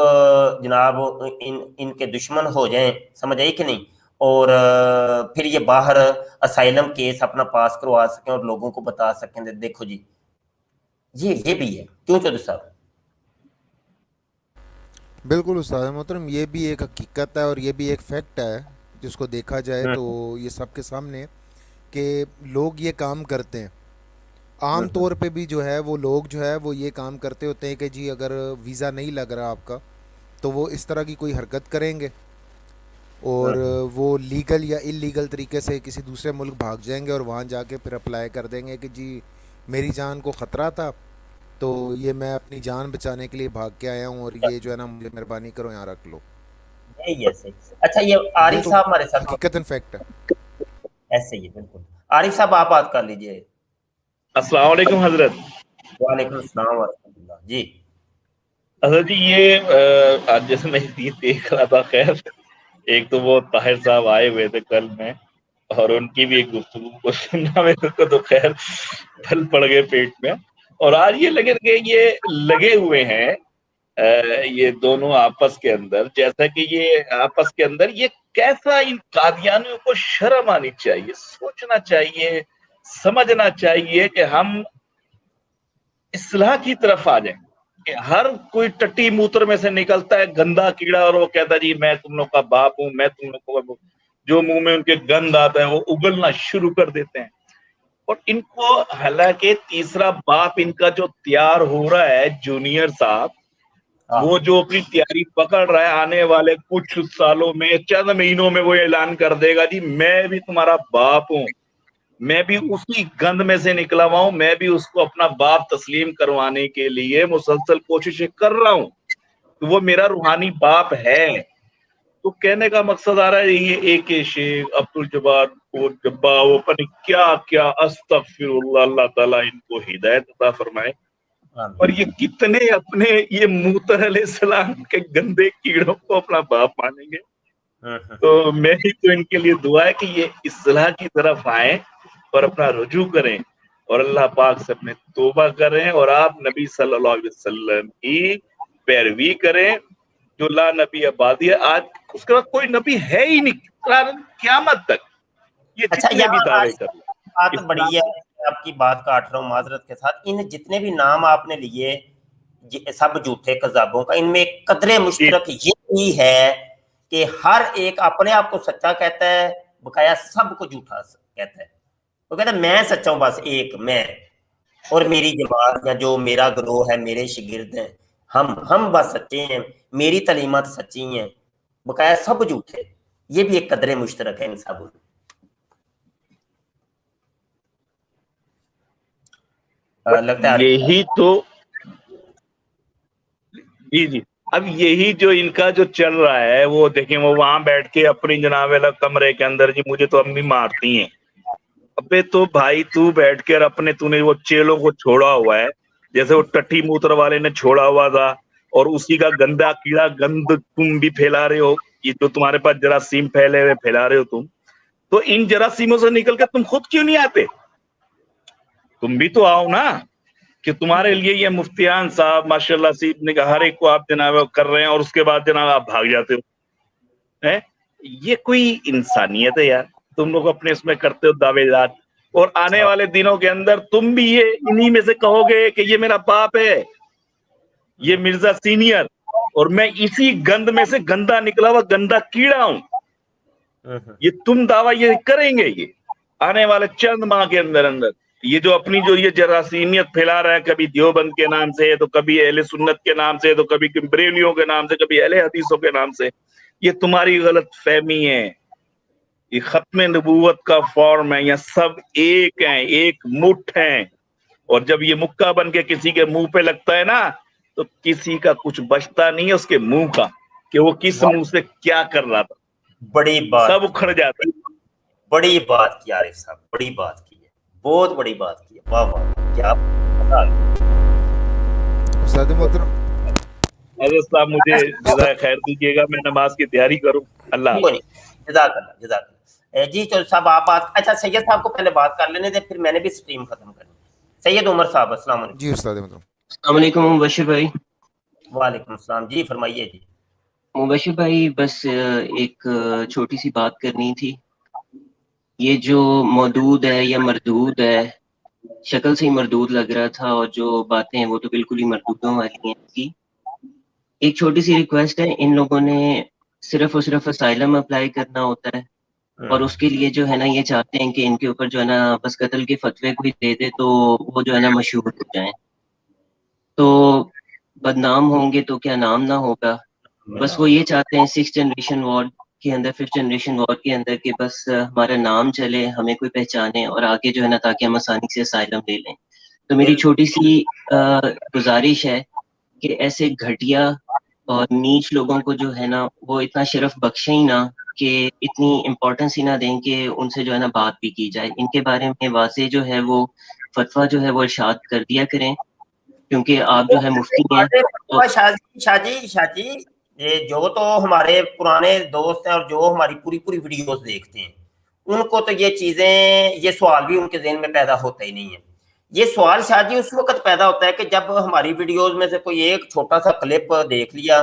جناب ان کے دشمن ہو جائیں، سمجھ آئی کہ نہیں، اور پھر یہ باہر اسائلم کیس اپنا پاس کروا سکیں اور لوگوں کو بتا سکیں دیکھو جی یہ بھی ہے. کیوں چودھری صاحب؟ بالکل استاد محترم، یہ بھی ایک حقیقت ہے اور یہ بھی ایک فیکٹ ہے جس کو دیکھا جائے تو یہ سب کے سامنے کہ لوگ یہ کام کرتے ہیں. عام طور پہ بھی جو ہے وہ لوگ جو ہے وہ یہ کام کرتے ہوتے ہیں کہ جی اگر ویزا نہیں لگ رہا آپ کا تو وہ اس طرح کی کوئی حرکت کریں گے اور وہ لیگل یا انلیگل طریقے سے کسی دوسرے ملک بھاگ جائیں گے اور وہاں جا کے پھر اپلائی کر دیں گے کہ جی میری جان کو خطرہ تھا تو یہ میں اپنی جان بچانے کے لیے بھاگ کے آیا ہوں اور یہ جو ہے نا مجھے مہربانی کرو یہاں رکھ لو. اچھا یہ عارف صاحب ہمارے ساتھ حقیقتاً فیکٹ ہے. ایسے ہی بالکل. عارف صاحب آپ بات کر لیجئے. السلام علیکم حضرت. وعلیکم السلام ورحمۃ اللہ. جی حضرت جی یہ آج جیسے میں دیکھ رہا تھا، خیر ایک تو وہ طاہر صاحب آئے ہوئے تھے کل میں اور ان کی بھی ایک گفتگو کو سننا میرے کو تو خیر پھل پڑ گئے پیٹ میں، اور آج یہ لگے ہوئے ہیں یہ دونوں آپس کے اندر، جیسا کہ یہ آپس کے اندر یہ کیسا ان قادیانیوں کو شرم آنی چاہیے، سوچنا چاہیے، سمجھنا چاہیے کہ ہم اصلاح کی طرف آ جائیں. کہ ہر کوئی ٹٹی موتر میں سے نکلتا ہے گندا کیڑا اور وہ کہتا ہے جی میں تم لوگ کا باپ ہوں، میں تم لوگ کو، جو منہ میں ان کے گند آتا ہے وہ اگلنا شروع کر دیتے ہیں. اور ان کو حالانکہ تیسرا باپ ان کا جو تیار ہو رہا ہے جونیئر صاحب، وہ جو اپنی تیاری پکڑ رہا ہے آنے والے کچھ سالوں میں، چند مہینوں میں وہ اعلان کر دے گا جی میں بھی تمہارا باپ ہوں، میں بھی اسی گند میں سے نکلا ہوا ہوں، میں بھی اس کو اپنا باپ تسلیم کروانے کے لیے مسلسل کوششیں کر رہا ہوں، تو وہ میرا روحانی باپ ہے. تو کہنے کا مقصد آ رہا ہے یہ ایک شیخ عبد الجبار وہ جبا وہ پتہ کیا کیا، استغفر اللہ، اللہ تعالیٰ ان کو ہدایت عطا فرمائے. اور یہ کتنے اپنے یہ موتر علیہ السلام کے گندے کیڑوں کو اپنا باپ مانیں گے. تو میری تو ان کے لیے دعا ہے کہ یہ اصلاح کی طرف آئیں اور اپنا رجوع کریں اور اللہ پاک سے اپنے توبہ کریں اور آپ نبی صلی اللہ علیہ وسلم کی پیروی کریں جو لا نبی آبادی ہے. آج اس کے بعد کوئی نبی ہے ہی نہیں قیامت تک. یہ جتنے بھی دعوے کر بات بڑی ہے، آپ کی بات کاٹ رہا ہوں معذرت کے ساتھ. ان جتنے بھی نام آپ نے لیے سب جھوٹے کذابوں کا، ان میں ایک قدر مشترک یہی ہے کہ ہر ایک اپنے آپ کو سچا کہتا ہے، بقایا سب کو جھوٹا کہتا ہے. وہ کہتا ہے میں سچا ہوں، بس ایک میں اور میری جماعت یا جو میرا گروہ ہے، میرے شاگرد ہیں، ہم بس سچے ہیں، میری تعلیمات سچی ہیں، بقایا سب جھوٹے. یہ بھی ایک قدر مشترک ہے ان سب میں. لگتا ہے یہی تو جی اب یہی جو ان کا جو چل رہا ہے وہ دیکھیں، وہ وہاں بیٹھ کے اپنی جناب کمرے کے اندر جی مجھے تو امی مارتی ہیں. ابے تو بھائی تو بیٹھ کر اپنے تو نے وہ چیلوں کو چھوڑا ہوا ہے، جیسے وہ ٹٹی موتر والے نے چھوڑا ہوا تھا، اور اسی کا گندا کیڑا گند تم بھی پھیلا رہے ہو. یہ جو تمہارے پاس جراثیم پھیلے ہوئے پھیلا رہے ہو تم، تو ان جراثیموں سے نکل کے تم خود کیوں نہیں آتے؟ تم بھی تو آؤ نا، کہ تمہارے لیے یہ مفتیان صاحب ماشاءاللہ سے نے کہا ہر ایک کو آپ جناب کر رہے ہیں اور اس کے بعد جناب آپ بھاگ جاتے ہو. یہ کوئی انسانیت ہے یار؟ تم لوگ اپنے اس میں کرتے ہو دعوے دار، اور آنے والے دنوں کے اندر تم بھی یہ انہی میں سے کہو گے کہ یہ میرا باپ ہے، یہ مرزا سینئر، اور میں اسی گند میں سے گندا نکلا ہوا گندا کیڑا ہوں. یہ تم دعویٰ یہ کریں گے یہ آنے والے چند ماہ کے اندر یہ جو اپنی جو یہ جراثیمیت پھیلا رہا ہے، کبھی دیوبند کے نام سے، تو کبھی اہل سنت کے نام سے، تو کبھی بریلیوں کے نام سے، کبھی اہل حدیثوں کے نام سے. یہ تمہاری غلط فہمی ہے. یہ ختم نبوت کا فارم ہے، یہ سب ایک ہیں، ایک مٹھ ہیں، اور جب یہ مکہ بن کے کسی کے منہ پہ لگتا ہے نا تو کسی کا کچھ بچتا نہیں ہے اس کے منہ کا کہ وہ کس منہ سے کیا کر رہا تھا، بڑی بات، سب اکھڑ جاتا ہے۔ بڑی بات کی عارف صاحب، بڑی بات کی ہے، بہت بڑی بات کی ہے، واہ واہ کیا استاد محترم حضرت صاحب مجھے جزائے خیر دیجیے گا، میں نماز کی تیاری کروں۔ اللہ حافظ۔ جزاک اللہ جزاک اللہ۔ جی چلو صاحب آپ بات، اچھا سید صاحب کو پہلے بات کر لینے دیں، پھر میں نے بھی سٹریم ختم کرنی۔ سید عمر صاحب السلام علیکم۔ جی استاد محترم السلام علیکم مبشر بھائی۔ وعلیکم السلام، جی فرمائیے جی۔ مبشر بھائی بس ایک چھوٹی سی بات کرنی تھی، یہ جو مودود ہے یا مردود ہے، شکل سے ہی مردود لگ رہا تھا اور جو باتیں ہیں وہ تو بالکل ہی مردودوں والی ہیں کی۔ ایک چھوٹی سی ریکویسٹ ہے، ان لوگوں نے صرف اور صرف اسائلم اپلائی کرنا ہوتا ہے اور اس کے لیے جو ہے نا یہ چاہتے ہیں کہ ان کے اوپر جو ہے نا بس قتل کے فتوے کوئی دے دے تو وہ جو ہے نا مشہور ہو جائیں، تو بدنام ہوں گے تو کیا نام نہ ہوگا۔ بس وہ یہ چاہتے ہیں 6th جنریشن وار کے اندر، 5th جنریشن وار کے اندر کہ بس ہمارا نام چلے، ہمیں کوئی پہچانے اور آگے جو ہے نا تاکہ ہم آسانی سے اسائلم لے لیں۔ تو میری چھوٹی سی گزارش ہے کہ ایسے گھٹیا اور نیچ لوگوں کو جو ہے نا وہ اتنا شرف بخشیں ہی نہ کہ اتنی امپورٹنس ہی نہ دیں کہ ان سے جو ہے نا بات بھی کی جائے، ان کے بارے میں واضح جو ہے وہ فتویٰ جو ہے وہ ارشاد کر دیا کریں، کیونکہ آپ جو ہے مفتی ہیں۔ شاہ جی یہ جو تو ہمارے پرانے دوست ہیں اور جو ہماری پوری ویڈیوز دیکھتے ہیں ان کو تو یہ چیزیں، یہ سوال بھی ان کے ذہن میں پیدا ہوتا ہی نہیں ہے۔ یہ سوال شاہ جی اس وقت پیدا ہوتا ہے کہ جب ہماری ویڈیوز میں سے کوئی ایک چھوٹا سا کلپ دیکھ لیا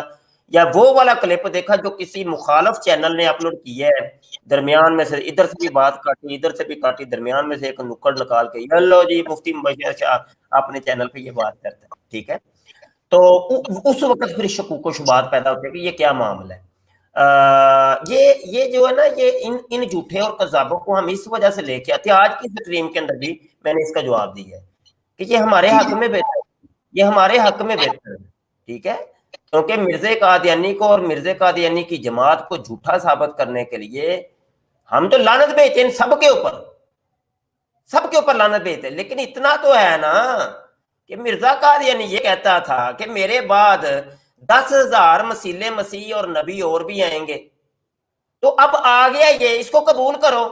یا وہ والا کلپ دیکھا جو کسی مخالف چینل نے اپلوڈ کیا ہے، درمیان میں سے ادھر سے بھی بات کاٹی ادھر سے بھی کاٹی، درمیان میں سے ایک نکڑ نکال کے یلو جی مفتی مبشر شاہ اپنے چینل پہ یہ بات کرتا ہے، ٹھیک ہے، تو اس وقت پھر شکوک و شبہات پیدا ہوتے ہیں کہ یہ کیا معاملہ ہے۔ یہ جو ہے نا یہ ان جھوٹے اور قذابوں کو ہم اس وجہ سے لے کے آتے ہیں۔ آج کی سٹریم کے اندر بھی میں نے اس کا جواب دیا ہے کہ یہ ہمارے حق میں بہتر ہے، یہ ہمارے حق میں بہتر ہے، ٹھیک ہے، کیونکہ مرزا قادیانی کو اور مرزا قادیانی کی جماعت کو جھوٹا ثابت کرنے کے لیے ہم تو لعنت بھیجتے ہیں سب کے اوپر لعنت بھیجتے ہیں، لیکن اتنا تو ہے نا کہ مرزا قادیانی یہ کہتا تھا کہ میرے بعد 10,000 مسیح مسیح اور نبی اور بھی آئیں گے، تو اب آ گیا یہ، اس کو قبول کرو۔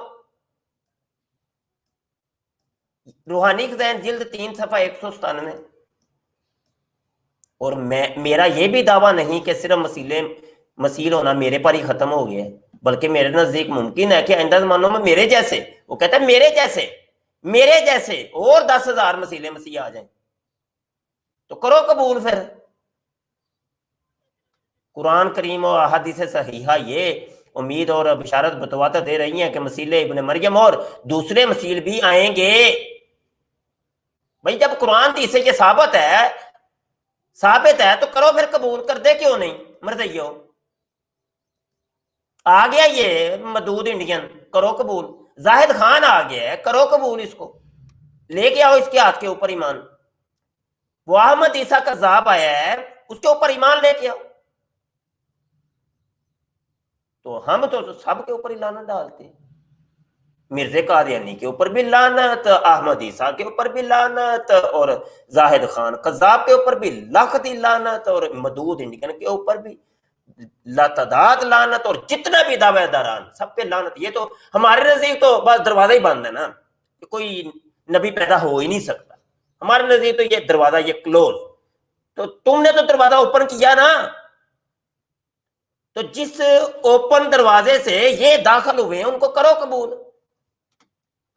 روحانی خزائن جلد 3 صفحہ 197۔ اور میرا یہ بھی دعویٰ نہیں کہ صرف مسیح ہونا میرے پر ہی ختم ہو گیا ہے، بلکہ میرے نزدیک ممکن ہے کہ آئندہ زمانوں میں میرے جیسے، وہ کہتا ہے میرے جیسے اور 10,000 مسیح آ جائیں، تو کرو قبول۔ پھر قرآن کریم اور احادیث صحیحہ یہ امید اور بشارت بتواتا دے رہی ہیں کہ مسیح ابن مریم اور دوسرے مسیح بھی آئیں گے۔ بھائی جب قرآن حدیث سے یہ ثابت ہے تو کرو پھر قبول، کر دے کیوں نہیں مرضیو؟ آ گیا یہ مدود انڈین، کرو قبول۔ زاہد خان آ گیا ہے، کرو قبول، اس کو لے کے آؤ، اس کے ہاتھ کے اوپر ایمان۔ وہ احمد عیسیٰ قذاب آیا ہے، اس کے اوپر ایمان لے کے آؤ۔ تو ہم تو سب کے اوپر ہی لعنت ڈالتے ہیں، مرزا قادیانی کے اوپر بھی لعنت، احمد عیسیٰ کے اوپر بھی لعنت، اور زاہد خان قذاب کے اوپر بھی لاکھ دی لعنت، اور مدود انڈین کے اوپر بھی لاتعداد لعنت، اور جتنا بھی دعوے داران سب پہ لعنت۔ یہ تو ہمارے نزدیک تو بس دروازہ ہی بند ہے نا، کہ کوئی نبی پیدا ہو ہی نہیں سکتا، ہمارے نزدیک تو یہ دروازہ یہ کلوز۔ تو تم نے تو دروازہ اوپن کیا نا، تو جس اوپن دروازے سے یہ داخل ہوئے ہیں ان کو کرو قبول۔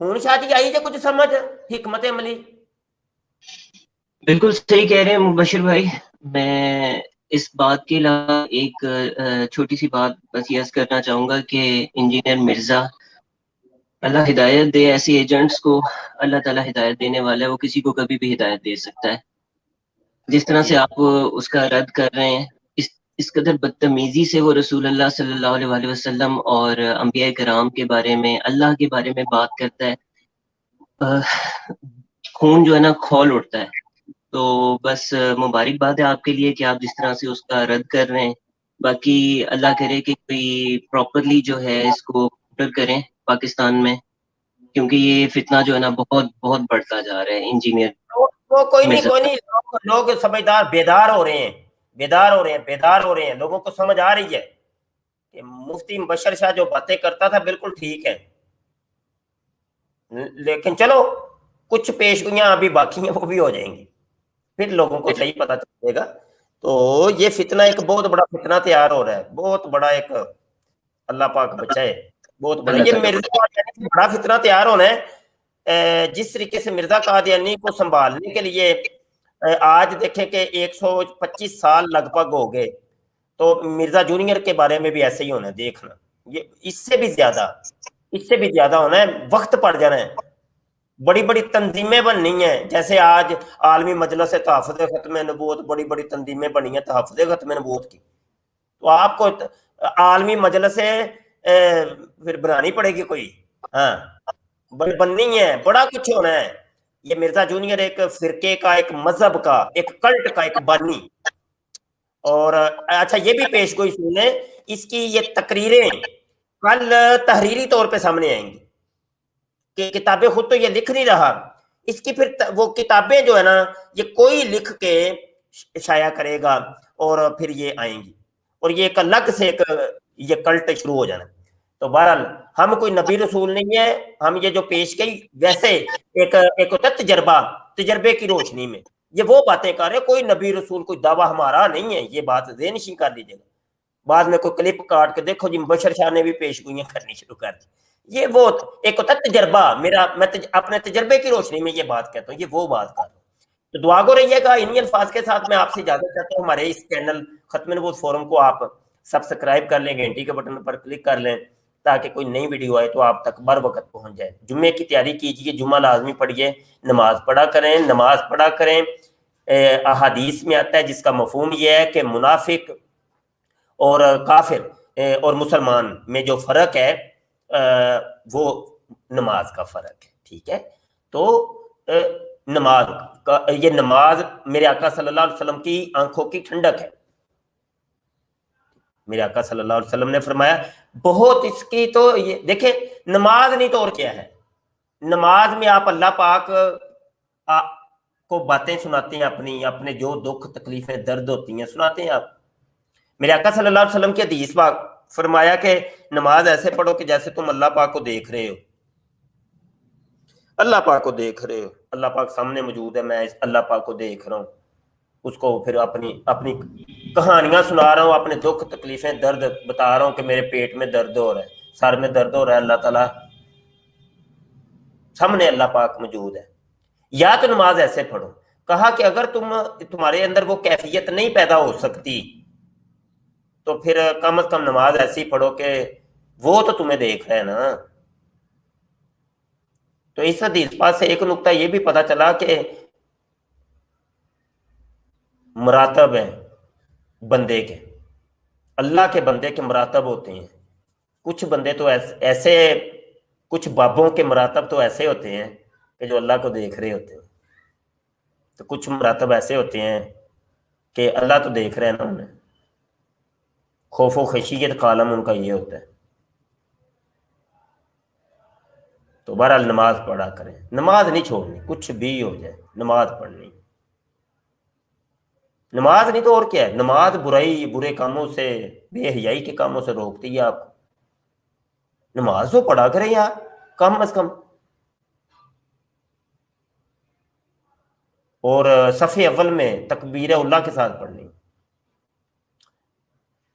ہوں شاہ جی آئی جو کچھ سمجھ حکمت عملی۔ بالکل صحیح کہہ رہے ہیں مبشر بھائی۔ میں اس بات کے علاوہ ایک چھوٹی سی بات بس یہ کرنا چاہوں گا کہ انجینئر مرزا، اللہ ہدایت دے ایسے ایجنٹس کو، اللہ تعالیٰ ہدایت دینے والا ہے، وہ کسی کو کبھی بھی ہدایت دے سکتا ہے۔ جس طرح سے آپ اس کا رد کر رہے ہیں، اس قدر بدتمیزی سے وہ رسول اللہ صلی اللہ علیہ وسلم اور انبیاء کرام کے بارے میں، اللہ کے بارے میں بات کرتا ہے، خون جو ہے نا کھول اٹھتا ہے۔ تو بس مبارکباد ہے آپ کے لیے کہ آپ جس طرح سے اس کا رد کر رہے ہیں۔ باقی اللہ کرے کہ کوئی پراپرلی جو ہے اس کو کاؤنٹر کریں پاکستان میں، کیونکہ یہ فتنہ جو ہے نا بہت بہت بڑھتا جا رہا ہے۔ انجینئر وہ کوئی نہیں لوگ سمجھدار بیدار ہو رہے ہیں، لوگوں کو سمجھ آ رہی ہے کہ مفتی مبشر شاہ جو باتیں کرتا تھا بالکل ٹھیک ہے، لیکن چلو کچھ پیشگوئیاں ابھی باقی ہیں، وہ بھی ہو جائیں گی، پھر لوگوں کو صحیح پتہ چلے گا۔ تو یہ فتنہ ایک بہت بڑا فتنہ تیار ہو رہا ہے، بہت بڑا ایک، اللہ پاک بچائے، بہت بڑا یہ مرزا قادیانی بڑا فتنہ تیار ہونا ہے۔ جس طریقے سے مرزا قادیانی کو سنبھالنے کے لیے آج دیکھیں کہ 125 سال لگ بھگ ہو گئے، تو مرزا جونیئر کے بارے میں بھی ایسے ہی ہونا ہے، دیکھنا یہ اس سے بھی زیادہ ہونا ہے، وقت پڑ جانا ہے، بڑی بڑی تنظیمیں بننی ہیں، جیسے آج عالمی مجلس تحفظ ختم نبوت، بڑی بڑی تنظیمیں بنی ہیں تحفظ ختم نبوت کی، تو آپ کو عالمی مجلس پھر بنانی پڑے گی کوئی، ہاں بننی ہے، بڑا کچھ ہونا ہے۔ یہ مرزا جونیئر ایک فرقے کا، ایک مذہب کا، ایک کلٹ کا ایک بانی، اور اچھا یہ بھی پیش گوئی سن لیں، اس کی یہ تقریریں کل تحریری طور پہ سامنے آئیں گی کہ کتابیں خود تو یہ لکھ نہیں رہا، اس کی پھر وہ کتابیں جو ہے نا یہ کوئی لکھ کے شائع کرے گا اور پھر یہ آئیں گی، اور یہ ایک الگ سے ایک یہ کلٹ شروع ہو جانا۔ تو بہرحال ہم کوئی نبی رسول نہیں ہے، ہم یہ جو پیش کی ویسے ایک ہوتا ہے تجربے کی روشنی میں یہ وہ باتیں کر رہے ہیں، کوئی نبی رسول کوئی دعویٰ ہمارا نہیں ہے، یہ بات ذہن نشین کر لیجیے گا۔ بعد میں کوئی کلپ کاٹ کے دیکھو جی مبشر شاہ نے بھی پیش گوئیاں کرنی شروع کر دی، یہ وہ ایک ہوتا ہے تجربہ، میں اپنے تجربے کی روشنی میں یہ بات کہتا ہوں، یہ وہ بات کر رہا ہوں۔ تو دعا گو رہیے گا، انہی الفاظ کے ساتھ میں آپ سے اجازت چاہتا ہوں۔ ہمارے اس چینل ختم نبوت فورم کو آپ سبسکرائب کر لیں، گھنٹی کے بٹن پر کلک کر لیں تاکہ کوئی نئی ویڈیو آئے تو آپ تک بر وقت پہنچ جائے۔ جمعے کی تیاری کیجیے، جمعہ لازمی پڑھیے، نماز پڑھا کریں۔ احادیث میں آتا ہے جس کا مفہوم یہ ہے کہ منافق اور کافر اور مسلمان میں جو فرق ہے وہ نماز کا فرق ہے، ٹھیک ہے؟ تو نماز کا یہ نماز میرے آقا صلی اللہ علیہ وسلم کی آنکھوں کی ٹھنڈک ہے۔ میرے آقا صلی اللہ علیہ وسلم نے فرمایا بہت اس کی، تو یہ دیکھیں نماز نہیں تو اور کیا ہے، نماز میں آپ اللہ پاک کو باتیں سناتے ہیں، اپنے جو دکھ تکلیفیں درد ہوتی ہیں سناتے ہیں آپ۔ میرے آقا صلی اللہ علیہ وسلم کی حدیث پاک فرمایا کہ نماز ایسے پڑھو کہ جیسے تم اللہ پاک کو دیکھ رہے ہو، اللہ پاک کو دیکھ رہے ہو، اللہ پاک سامنے موجود ہے، میں اللہ پاک کو دیکھ رہا ہوں، اس کو پھر اپنی کہانیاں سنا رہا ہوں، اپنے دکھ تکلیفیں درد بتا رہا ہوں کہ میرے پیٹ میں درد ہو رہا ہے، سر میں درد ہو رہا ہے، اللہ تعالیٰ سامنے اللہ پاک موجود ہے۔ یا تو نماز ایسے پڑھو، کہا کہ اگر تمہارے اندر وہ کیفیت نہیں پیدا ہو سکتی تو پھر کم از کم نماز ایسی پڑھو کہ وہ تو تمہیں دیکھ رہے ہیں نا۔ تو اس حدیث پاک سے ایک نقطہ یہ بھی پتا چلا کہ مراتب ہیں بندے کے، اللہ کے بندے کے مراتب ہوتے ہیں، کچھ بندے تو ایسے، کچھ بابوں کے مراتب تو ایسے ہوتے ہیں کہ جو اللہ کو دیکھ رہے ہوتے ہیں، تو کچھ مراتب ایسے ہوتے ہیں کہ اللہ تو دیکھ رہے ہیں نا انہیں، خوف و خشیت کا عالم ان کا یہ ہوتا ہے۔ تو بہرحال نماز پڑھا کریں، نماز نہیں چھوڑنی، کچھ بھی ہو جائے نماز پڑھنی، نماز نہیں تو اور کیا ہے، نماز برے کاموں سے، بے حیائی کے کاموں سے روکتی ہے آپ کو، نماز تو پڑھا کریں یار کم از کم، اور صف اول میں تکبیر اللہ کے ساتھ پڑھنی،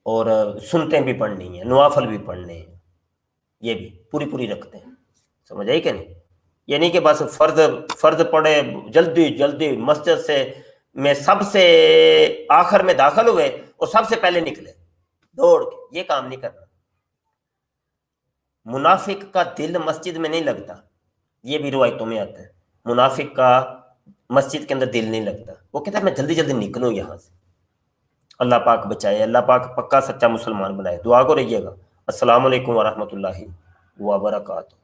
اور سنتیں بھی پڑھنی ہیں، نوافل بھی پڑھنے ہیں، یہ بھی پوری رکھتے ہیں، سمجھ آئی کہ نہیں؟ یعنی کہ بس فرض پڑھے جلدی مسجد سے میں سب سے آخر میں داخل ہوئے اور سب سے پہلے نکلے دوڑ کے، یہ کام نہیں کرنا۔ منافق کا دل مسجد میں نہیں لگتا، یہ بھی روایتوں میں آتا ہے، منافق کا مسجد کے اندر دل نہیں لگتا، وہ کہتا ہے میں جلدی نکلوں یہاں سے۔ اللہ پاک بچائے، اللہ پاک پکا سچا مسلمان بنائے۔ دعا کو رہیے گا۔ السلام علیکم ورحمۃ اللہ وبرکاتہ۔